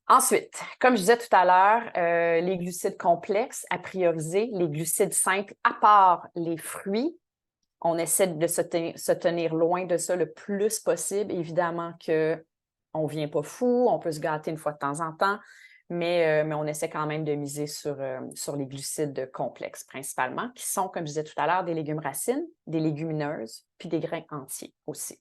Ensuite, comme je disais tout à l'heure, les glucides complexes à prioriser, les glucides simples, à part les fruits, on essaie de se tenir loin de ça le plus possible. Évidemment qu'on ne vient pas fou, on peut se gâter une fois de temps en temps, mais on essaie quand même de miser sur les glucides complexes principalement, qui sont, comme je disais tout à l'heure, des légumes racines, des légumineuses, puis des grains entiers aussi.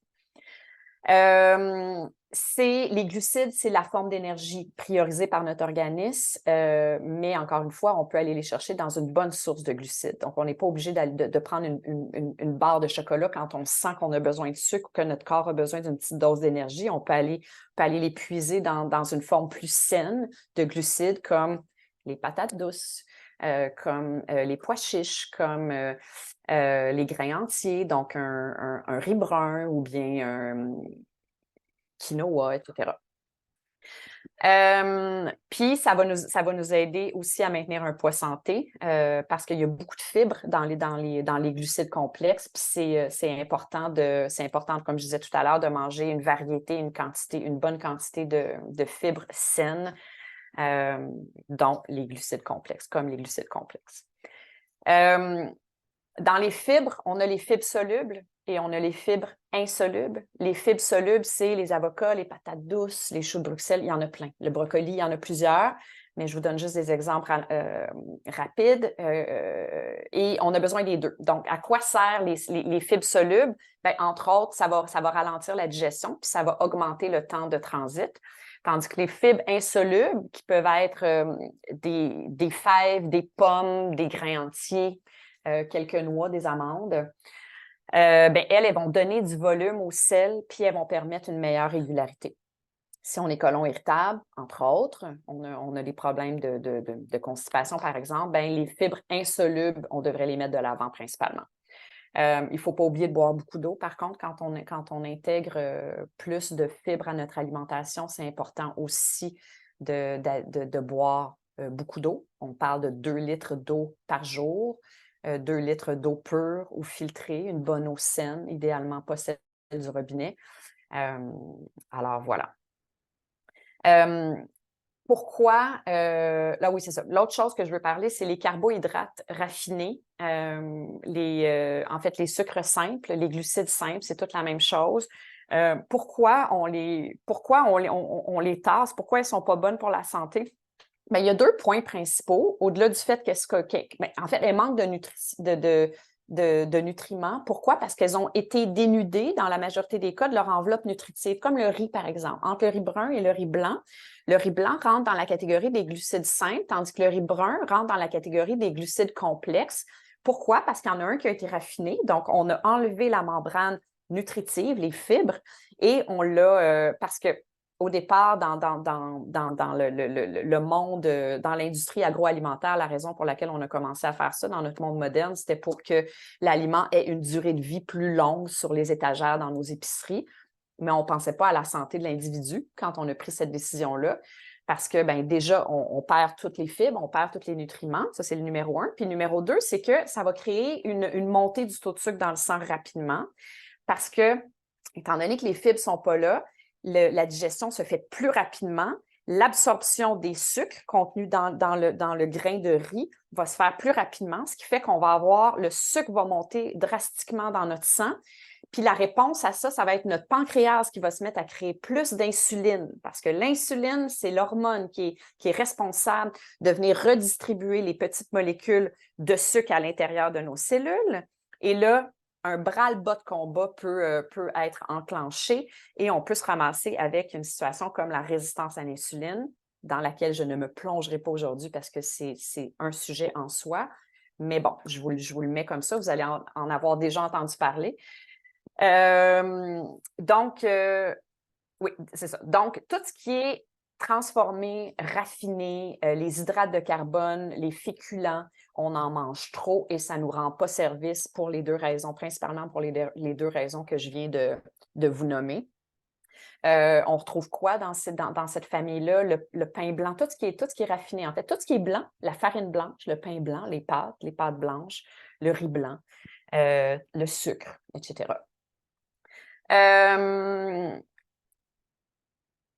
Les glucides, c'est la forme d'énergie priorisée par notre organisme, mais encore une fois, on peut aller les chercher dans une bonne source de glucides. Donc, on n'est pas obligé de prendre une barre de chocolat quand on sent qu'on a besoin de sucre ou que notre corps a besoin d'une petite dose d'énergie. On peut aller les puiser dans une forme plus saine de glucides comme les patates douces, comme les pois chiches, comme les grains entiers, donc un riz brun ou bien un quinoa, etc. Puis, ça va nous aider aussi à maintenir un poids santé parce qu'il y a beaucoup de fibres dans les glucides complexes. Puis, c'est important, comme je disais tout à l'heure, de manger une variété, une bonne quantité de fibres saines, dont les glucides complexes, comme les glucides complexes. Dans les fibres, on a les fibres solubles et on a les fibres insolubles. Les fibres solubles, c'est les avocats, les patates douces, les choux de Bruxelles, il y en a plein. Le brocoli, il y en a plusieurs, mais je vous donne juste des exemples rapides. Et on a besoin des deux. Donc, à quoi servent les fibres solubles? Bien, entre autres, ça va ralentir la digestion, puis ça va augmenter le temps de transit. Tandis que les fibres insolubles, qui peuvent être des fèves, des pommes, des grains entiers, quelques noix, des amandes, elles vont donner du volume au sel, puis elles vont permettre une meilleure régularité. Si on est côlon irritable, entre autres, on a des problèmes de constipation, par exemple, les fibres insolubles, on devrait les mettre de l'avant principalement. Il ne faut pas oublier de boire beaucoup d'eau. Par contre, quand on intègre plus de fibres à notre alimentation, c'est important aussi de boire beaucoup d'eau. On parle de 2 litres d'eau par jour. 2 litres d'eau pure ou filtrée, une bonne eau saine, idéalement pas celle du robinet. Alors, voilà. Pourquoi? Là, oui, c'est ça. L'autre chose que je veux parler, c'est les carbohydrates raffinés. En fait, les sucres simples, les glucides simples, c'est toute la même chose. Pourquoi on les tasse? Pourquoi elles ne sont pas bonnes pour la santé? Bien, il y a 2 points principaux, au-delà du fait en fait, elles manquent de nutriments. Pourquoi? Parce qu'elles ont été dénudées, dans la majorité des cas, de leur enveloppe nutritive, comme le riz, par exemple. Entre le riz brun et le riz blanc rentre dans la catégorie des glucides simples, tandis que le riz brun rentre dans la catégorie des glucides complexes. Pourquoi? Parce qu'il y en a un qui a été raffiné, donc on a enlevé la membrane nutritive, les fibres, et on l'a parce que au départ, dans le monde, dans l'industrie agroalimentaire, la raison pour laquelle on a commencé à faire ça dans notre monde moderne, c'était pour que l'aliment ait une durée de vie plus longue sur les étagères dans nos épiceries. Mais on ne pensait pas à la santé de l'individu quand on a pris cette décision-là. Parce que déjà, on perd toutes les fibres, on perd tous les nutriments. Ça, c'est le numéro 1. Puis le numéro 2, c'est que ça va créer une montée du taux de sucre dans le sang rapidement. Parce que, étant donné que les fibres ne sont pas là, la digestion se fait plus rapidement. L'absorption des sucres contenus dans le grain de riz va se faire plus rapidement, ce qui fait qu'on va avoir, le sucre va monter drastiquement dans notre sang. Puis la réponse à ça, ça va être notre pancréas qui va se mettre à créer plus d'insuline, parce que l'insuline, c'est l'hormone qui est responsable de venir redistribuer les petites molécules de sucre à l'intérieur de nos cellules. Et là, un bras-le-bas de combat peut être enclenché et on peut se ramasser avec une situation comme la résistance à l'insuline, dans laquelle je ne me plongerai pas aujourd'hui parce que c'est un sujet en soi. Mais bon, je vous le mets comme ça, vous allez en avoir déjà entendu parler. Oui, c'est ça. Donc, tout ce qui est transformé, raffiné, les hydrates de carbone, les féculents, on en mange trop et ça ne nous rend pas service pour les 2 raisons, principalement pour les 2 raisons que je viens de vous nommer. On retrouve quoi dans cette famille-là? Le pain blanc, tout ce qui est raffiné, en fait. Tout ce qui est blanc, la farine blanche, le pain blanc, les pâtes blanches, le riz blanc, le sucre, etc.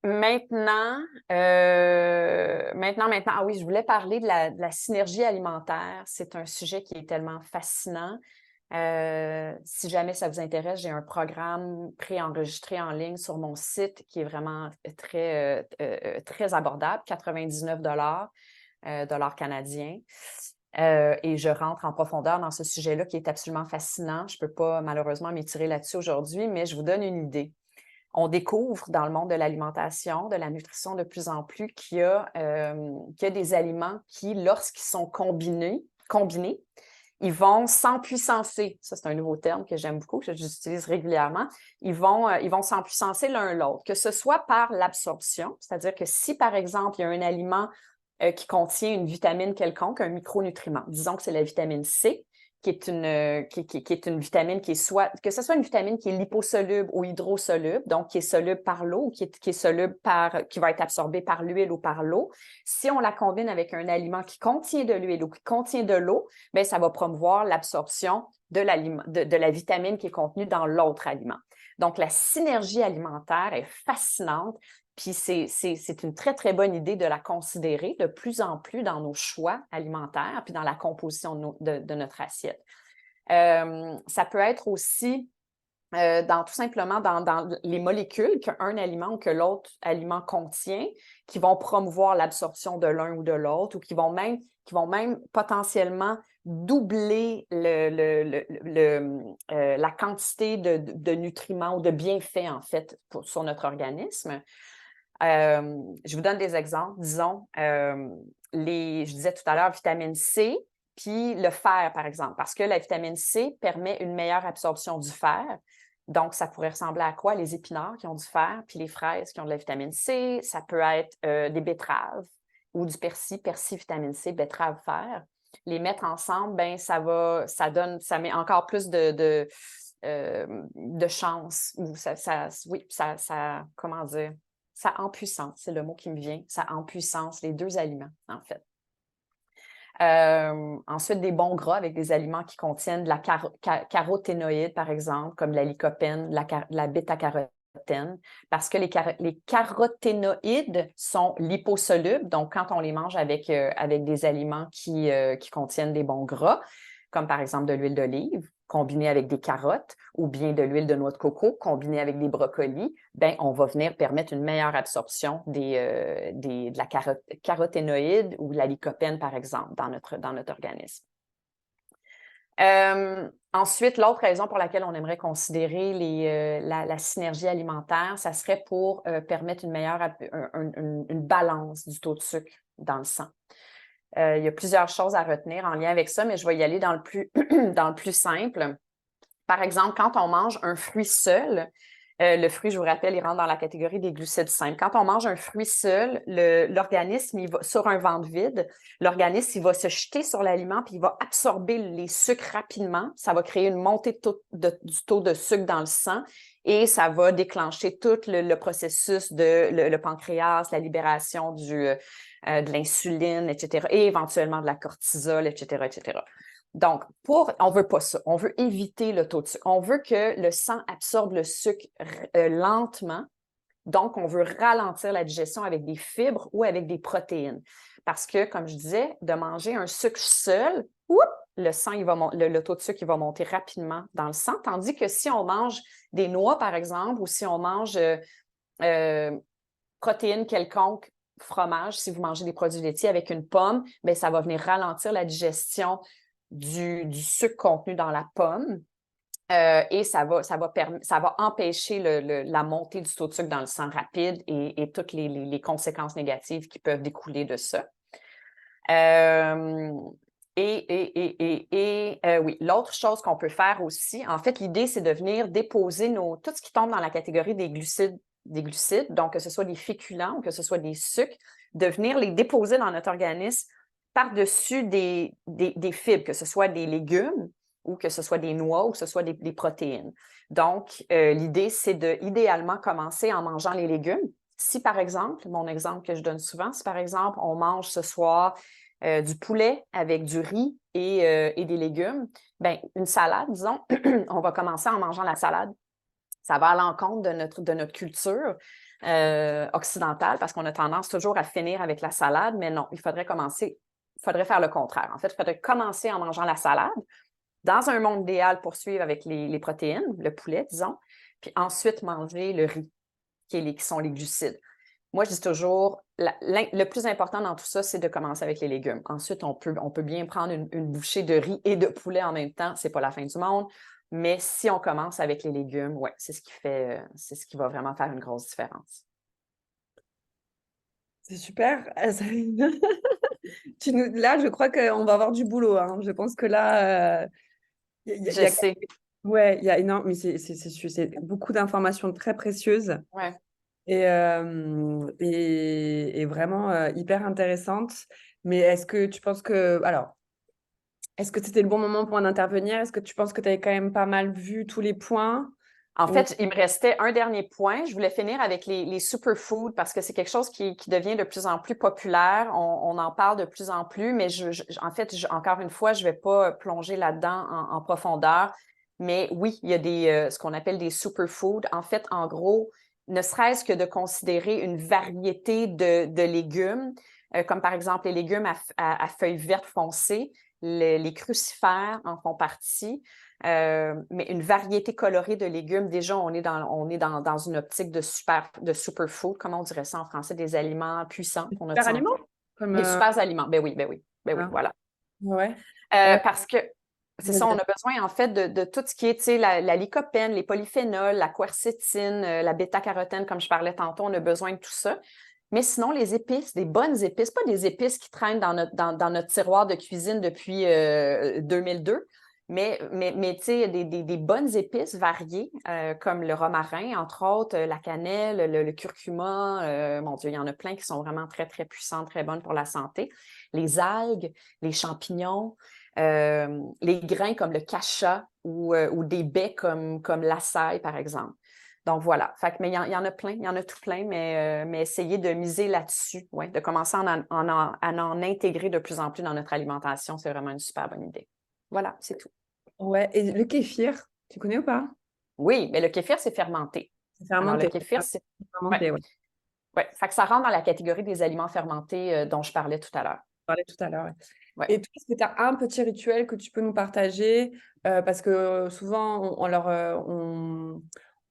Maintenant, ah oui, je voulais parler de la synergie alimentaire. C'est un sujet qui est tellement fascinant. Si jamais ça vous intéresse, j'ai un programme préenregistré en ligne sur mon site qui est vraiment très abordable, 99 dollars canadiens. Et je rentre en profondeur dans ce sujet-là qui est absolument fascinant. Je ne peux pas malheureusement m'étirer là-dessus aujourd'hui, mais je vous donne une idée. On découvre dans le monde de l'alimentation, de la nutrition de plus en plus qu'il y a des aliments qui, lorsqu'ils sont combinés, ils vont s'empuissancer. Ça, c'est un nouveau terme que j'aime beaucoup, que j'utilise régulièrement. Ils vont s'empuissancer l'un l'autre, que ce soit par l'absorption, c'est-à-dire que si, par exemple, il y a un aliment qui contient une vitamine quelconque, un micronutriment, disons que c'est la vitamine C, qui est une vitamine qui est que ce soit une vitamine qui est liposoluble ou hydrosoluble, donc qui est soluble par l'eau ou qui est soluble qui va être absorbée par l'huile ou par l'eau. Si on la combine avec un aliment qui contient de l'huile ou qui contient de l'eau, bien, ça va promouvoir l'absorption de la vitamine qui est contenue dans l'autre aliment. Donc, la synergie alimentaire est fascinante. Puis c'est une très, très bonne idée de la considérer de plus en plus dans nos choix alimentaires, puis dans la composition de notre assiette. Ça peut être aussi tout simplement dans les molécules qu'un aliment ou que l'autre aliment contient, qui vont promouvoir l'absorption de l'un ou de l'autre, ou qui vont même potentiellement doubler la quantité de nutriments ou de bienfaits, en fait, sur notre organisme. Je vous donne des exemples. Disons, je disais tout à l'heure, vitamine C, puis le fer, par exemple, parce que la vitamine C permet une meilleure absorption du fer. Donc, ça pourrait ressembler à quoi? Les épinards qui ont du fer, puis les fraises qui ont de la vitamine C. Ça peut être des betteraves ou du persil, vitamine C, betterave, fer. Les mettre ensemble, ben ça met encore plus de chance. Ou comment dire? Ça empuissance, c'est le mot qui me vient. Ça empuissance les deux aliments, en fait. Ensuite, des bons gras avec des aliments qui contiennent de la caroténoïde, par exemple, comme la lycopène, la bêta-carotène, parce que les caroténoïdes sont liposolubles. Donc, quand on les mange avec des aliments qui contiennent des bons gras, comme par exemple de l'huile d'olive, combinée avec des carottes, ou bien de l'huile de noix de coco combinée avec des brocolis, ben on va venir permettre une meilleure absorption de la caroténoïde ou de la lycopène, par exemple, dans notre organisme. Ensuite, l'autre raison pour laquelle on aimerait considérer la synergie alimentaire, ça serait pour permettre une balance du taux de sucre dans le sang. Il y a plusieurs choses à retenir en lien avec ça, mais je vais y aller dans le plus simple. Par exemple, quand on mange un fruit seul, le fruit, je vous rappelle, il rentre dans la catégorie des glucides simples. Quand on mange un fruit seul, l'organisme, sur un ventre vide, l'organisme, il va se jeter sur l'aliment puis il va absorber les sucres rapidement. Ça va créer une montée du taux de sucre dans le sang et ça va déclencher tout le processus le pancréas, la libération de l'insuline, etc., et éventuellement de la cortisol, etc., etc. Donc, on ne veut pas ça. On veut éviter le taux de sucre. On veut que le sang absorbe le sucre lentement. Donc, on veut ralentir la digestion avec des fibres ou avec des protéines. Parce que, comme je disais, de manger un sucre seul, le taux de sucre il va monter rapidement dans le sang. Tandis que si on mange des noix, par exemple, ou si on mange protéines quelconques, fromage, si vous mangez des produits laitiers avec une pomme, bien, ça va venir ralentir la digestion du sucre contenu dans la pomme et ça va empêcher la montée du taux de sucre dans le sang rapide et toutes les conséquences négatives qui peuvent découler de ça. Oui, l'autre chose qu'on peut faire aussi, en fait, l'idée, c'est de venir déposer tout ce qui tombe dans la catégorie des glucides, donc que ce soit des féculents ou que ce soit des sucres, de venir les déposer dans notre organisme par-dessus des fibres, que ce soit des légumes ou que ce soit des noix ou que ce soit des protéines. Donc, l'idée, c'est de idéalement commencer en mangeant les légumes. Si, par exemple, mon exemple que je donne souvent, si, par exemple, on mange ce soir du poulet avec du riz et des légumes, bien, une salade, disons, on va commencer en mangeant la salade. Ça va à l'encontre de notre culture occidentale parce qu'on a tendance toujours à finir avec la salade, mais non, il faudrait faire le contraire. En fait, il faudrait commencer en mangeant la salade. Dans un monde idéal, poursuivre avec les protéines, le poulet, disons, puis ensuite manger le riz, qui sont les glucides. Moi, je dis toujours, le plus important dans tout ça, c'est de commencer avec les légumes. Ensuite, on peut bien prendre une bouchée de riz et de poulet en même temps. C'est pas la fin du monde. Mais si on commence avec les légumes, ouais, c'est ce qui va vraiment faire une grosse différence. C'est super. Là, je crois qu'on va avoir du boulot, hein. Je pense que là, Je sais. ouais, il y a énorme, mais c'est beaucoup d'informations très précieuses Ouais. et vraiment hyper intéressantes. Mais est-ce que tu penses que, alors, est-ce que c'était le bon moment pour en intervenir? Est-ce que tu penses que tu avais quand même pas mal vu tous les points? En fait, il me restait un dernier point. Je voulais finir avec les superfoods parce que c'est quelque chose qui devient de plus en plus populaire. On en parle de plus en plus, mais en fait, encore une fois, je ne vais pas plonger là-dedans en profondeur. Mais oui, il y a ce qu'on appelle des superfoods. En fait, en gros, ne serait-ce que de considérer une variété de légumes, comme par exemple les légumes à feuilles vertes foncées, les crucifères en font partie. Mais une variété colorée de légumes, déjà, on est dans une optique de superfood, comment on dirait ça en français, des aliments puissants pour notre Super santé. aliments? Comme, Des super aliments, ben oui, voilà. ouais. Parce que c'est ça, on a besoin en fait de tout ce qui est, tu sais, la lycopène, les polyphénols, la quercétine, la bêta-carotène, comme je parlais tantôt, on a besoin de tout ça. Mais sinon, les épices, des bonnes épices, pas des épices qui traînent dans notre tiroir de cuisine depuis 2002, mais tu sais, des bonnes épices variées, comme le romarin, entre autres, la cannelle, le curcuma, mon Dieu, il y en a plein qui sont vraiment très, très puissantes, très bonnes pour la santé. Les algues, les champignons, les grains comme le cacha ou des baies comme l'açaï, par exemple. Donc voilà. Mais il y en a plein, il y en a tout plein, mais essayer de miser là-dessus, ouais, de commencer à en intégrer de plus en plus dans notre alimentation, c'est vraiment une super bonne idée. Voilà, c'est tout. Ouais. Et le kéfir, tu connais ou pas? Oui, mais le kéfir, c'est fermenté. C'est Alors, le fermenté. kéfir, c'est. Ouais, Fermenté, ouais. ouais. Fait que ça rentre dans la catégorie des aliments fermentés dont je parlais tout à l'heure. On parlait tout à l'heure. Ouais. Ouais. Et toi, est-ce que tu as un petit rituel que tu peux nous partager? Parce que souvent, on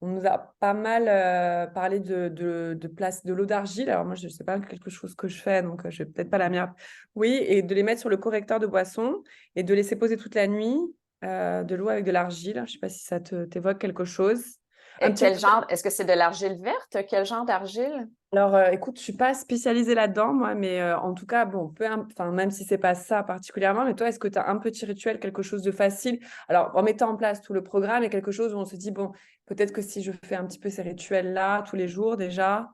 nous a pas mal parlé de place de l'eau d'argile. Alors moi, je ne sais pas quelque chose que je fais, donc je vais peut-être pas la meilleure. Oui, et de les mettre sur le correcteur de boisson et de laisser poser toute la nuit de l'eau avec de l'argile. Je ne sais pas si ça t'évoque quelque chose. Un petit Quel genre? Est-ce que c'est de l'argile verte? Quel genre d'argile? Alors, écoute, je suis pas spécialisée là-dedans, moi, mais en tout cas, bon, enfin, même si c'est pas ça particulièrement, mais toi, est-ce que tu as un petit rituel, quelque chose de facile? Alors, en mettant en place tout le programme et quelque chose où on se dit, bon, peut-être que si je fais un petit peu ces rituels-là tous les jours déjà,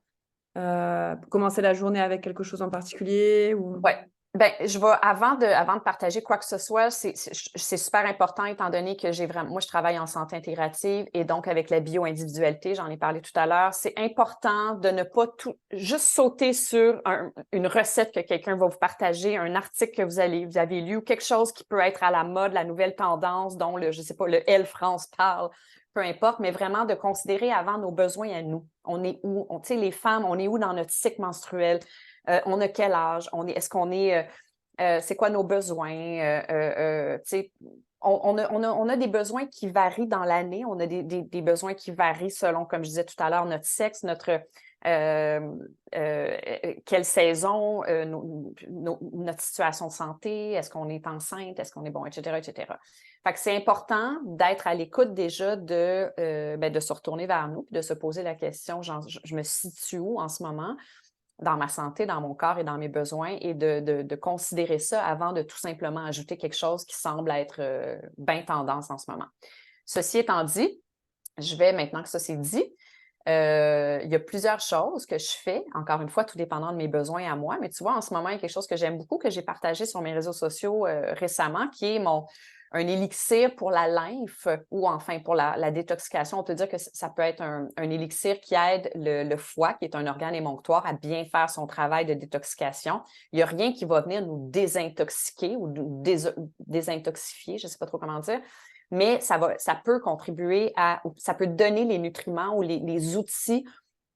commencer la journée avec quelque chose en particulier ou... Oui. Ben, avant de partager quoi que ce soit, c'est super important étant donné que moi, je travaille en santé intégrative et donc avec la bio-individualité, j'en ai parlé tout à l'heure, c'est important de ne pas juste sauter sur une recette que quelqu'un va vous partager, un article que vous avez lu ou quelque chose qui peut être à la mode, la nouvelle tendance dont je sais pas, le Elle France parle, peu importe, mais vraiment de considérer avant nos besoins à nous. On est où? Tu sais, les femmes, on est où dans notre cycle menstruel? On a quel âge? Est-ce qu'on est. C'est quoi nos besoins? On a des besoins qui varient dans l'année. On a des besoins qui varient selon, comme je disais tout à l'heure, notre sexe, quelle saison, notre situation de santé, est-ce qu'on est enceinte, est-ce qu'on est bon, etc., etc. Fait que c'est important d'être à l'écoute déjà de se retourner vers nous, de se poser la question, je me situe où en ce moment? Dans ma santé, dans mon corps et dans mes besoins et de considérer ça avant de tout simplement ajouter quelque chose qui semble être bien tendance en ce moment. Ceci étant dit, maintenant que ça c'est dit, il y a plusieurs choses que je fais, encore une fois, tout dépendant de mes besoins à moi, mais tu vois, en ce moment, il y a quelque chose que j'aime beaucoup, que j'ai partagé sur mes réseaux sociaux récemment, qui est un élixir pour la lymphe ou enfin pour la détoxication. On peut dire que ça peut être un élixir qui aide le foie, qui est un organe émonctoire, à bien faire son travail de détoxication. Il n'y a rien qui va venir nous désintoxiquer ou nous désintoxifier, je ne sais pas trop comment dire, mais ça peut contribuer ça peut donner les nutriments ou les outils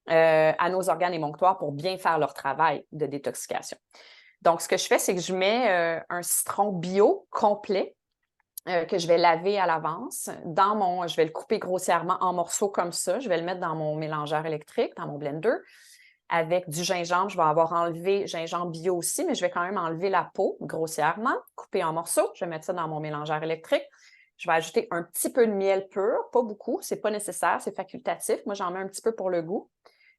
à nos organes émonctoires pour bien faire leur travail de détoxication. Donc, ce que je fais, c'est que je mets un citron bio complet que je vais laver à l'avance. Je vais le couper grossièrement en morceaux comme ça. Je vais le mettre dans mon mélangeur électrique, dans mon blender. Avec du gingembre, je vais avoir enlevé gingembre bio aussi, mais je vais quand même enlever la peau grossièrement, couper en morceaux. Je vais mettre ça dans mon mélangeur électrique. Je vais ajouter un petit peu de miel pur, pas beaucoup, c'est pas nécessaire, c'est facultatif. Moi, j'en mets un petit peu pour le goût.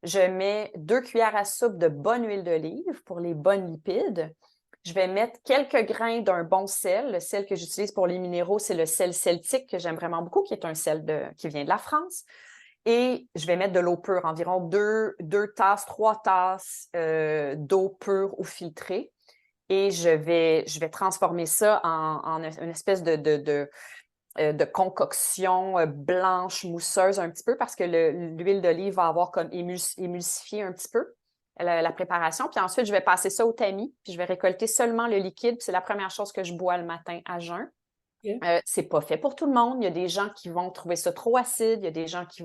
Je mets 2 cuillères à soupe de bonne huile d'olive pour les bonnes lipides. Je vais mettre quelques grains d'un bon sel. Le sel que j'utilise pour les minéraux, c'est le sel celtique que j'aime vraiment beaucoup, qui est un sel qui vient de la France. Et je vais mettre de l'eau pure, environ 2 tasses, 3 tasses d'eau pure ou filtrée. Et je vais transformer ça en une espèce de concoction blanche, mousseuse un petit peu, parce que l'huile d'olive va avoir comme émulsifié un petit peu la préparation. Puis ensuite, je vais passer ça au tamis, puis je vais récolter seulement le liquide. C'est la première chose que je bois le matin à jeun. Ok. C'est pas fait pour tout le monde. Il y a des gens qui vont trouver ça trop acide. Il y a des gens qui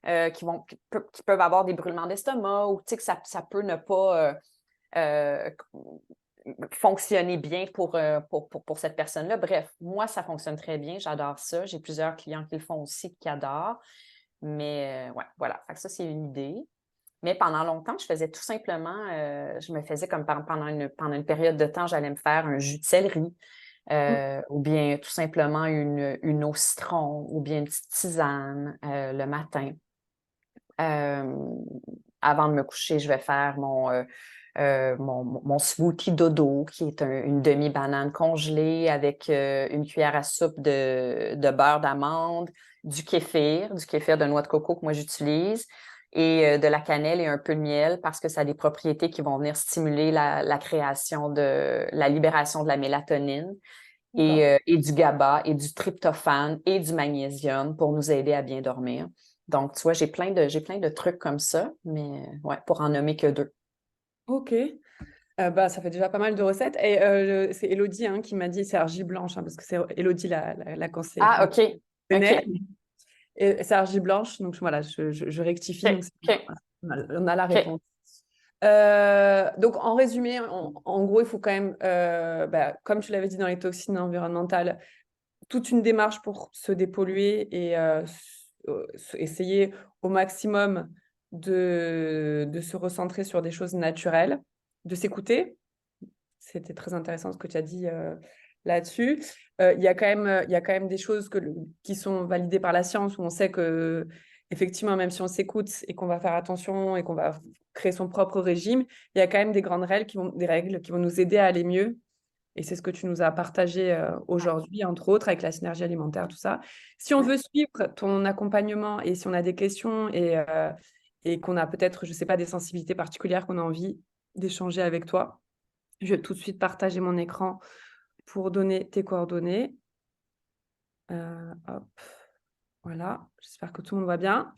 peuvent avoir des brûlements d'estomac ou que ça peut ne pas fonctionner bien pour cette personne-là. Bref, moi, ça fonctionne très bien. J'adore ça. J'ai plusieurs clients qui le font aussi, qui adorent. Mais ouais, voilà. Fait que ça, c'est une idée. Mais pendant longtemps, je faisais tout simplement, je me faisais comme pendant une période de temps, j'allais me faire un jus de céleri. Ou bien tout simplement une eau citron, ou bien une petite tisane le matin. Avant de me coucher, je vais faire mon smoothie dodo, qui est une demi-banane congelée avec une cuillère à soupe de beurre d'amande, du kéfir de noix de coco que moi j'utilise, et de la cannelle et un peu de miel parce que ça a des propriétés qui vont venir stimuler la création la libération de la mélatonine et du GABA et du tryptophane et du magnésium pour nous aider à bien dormir. Donc, tu vois, j'ai plein de trucs comme ça, mais ouais, pour en nommer que 2. Ok. Bah, ça fait déjà pas mal de recettes. Et c'est Élodie qui m'a dit, c'est argile blanche, parce que c'est Élodie la conseillère. Ah, OK. OK. Et c'est argile blanche, donc voilà, je rectifie. Donc OK. OK. on a la OK. réponse. Donc, en résumé, en gros, il faut quand même, comme tu l'avais dit dans les toxines environnementales, toute une démarche pour se dépolluer et essayer au maximum de se recentrer sur des choses naturelles, de s'écouter. C'était très intéressant ce que tu as dit là-dessus. Il y a quand même des choses qui sont validées par la science où on sait que, effectivement, même si on s'écoute et qu'on va faire attention et qu'on va créer son propre régime, il y a quand même des grandes règles des règles qui vont nous aider à aller mieux. Et c'est ce que tu nous as partagé aujourd'hui, entre autres, avec la synergie alimentaire, tout ça. Si on veut suivre ton accompagnement et si on a des questions et qu'on a peut-être, je ne sais pas, des sensibilités particulières qu'on a envie d'échanger avec toi, je vais tout de suite partager mon écran pour donner tes coordonnées. Hop, voilà, j'espère que tout le monde va bien.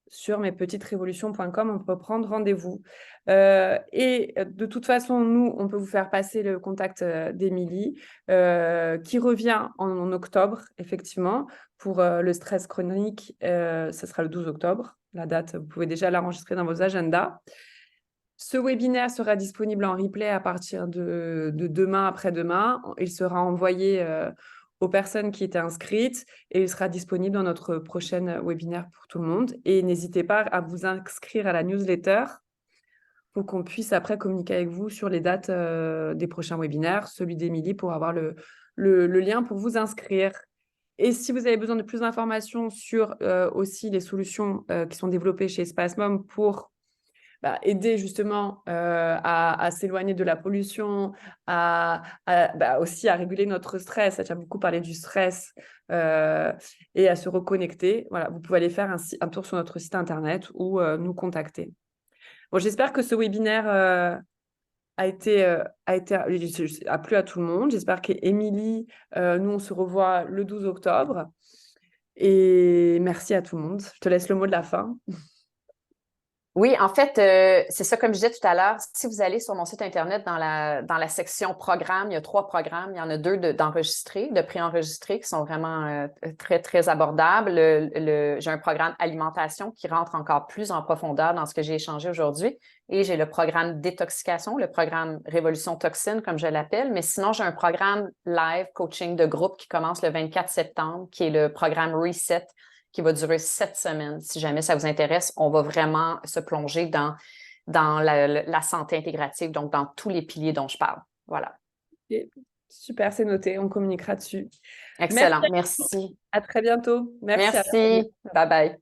Sur mespetitesrévolutions.com, on peut prendre rendez-vous. Et de toute façon, nous, on peut vous faire passer le contact d'Émilie, qui revient en octobre, effectivement, pour le stress chronique. Ce sera le 12 octobre. La date, vous pouvez déjà l'enregistrer dans vos agendas. Ce webinaire sera disponible en replay à partir de demain, après-demain. Il sera envoyé aux personnes qui étaient inscrites et il sera disponible dans notre prochaine webinaire pour tout le monde. Et n'hésitez pas à vous inscrire à la newsletter pour qu'on puisse après communiquer avec vous sur les dates des prochains webinaires, celui d'Émilie pour avoir le lien pour vous inscrire. Et si vous avez besoin de plus d'informations sur aussi les solutions qui sont développées chez Spasmom pour aider justement à s'éloigner de la pollution, aussi à réguler notre stress. Tu as beaucoup parlé du stress et à se reconnecter. Voilà, vous pouvez aller faire un tour sur notre site internet ou nous contacter. Bon, j'espère que ce webinaire a plu à tout le monde. J'espère qu'Émilie, nous, on se revoit le 12 octobre. Et merci à tout le monde. Je te laisse le mot de la fin. Oui, en fait, c'est ça, comme je disais tout à l'heure, si vous allez sur mon site Internet dans la section programme, il y a 3 programmes. Il y en a 2 d'enregistrés, de préenregistrés qui sont vraiment très, très abordables. J'ai un programme alimentation qui rentre encore plus en profondeur dans ce que j'ai échangé aujourd'hui. Et j'ai le programme détoxication, le programme Révolution Toxine, comme je l'appelle. Mais sinon, j'ai un programme live coaching de groupe qui commence le 24 septembre, qui est le programme Reset, qui va durer 7 semaines. Si jamais ça vous intéresse, on va vraiment se plonger dans la santé intégrative, donc dans tous les piliers dont je parle. Voilà. Et super, c'est noté. On communiquera dessus. Merci. Excellent. Merci. À très bientôt. Merci à toi. Merci. Bye bye.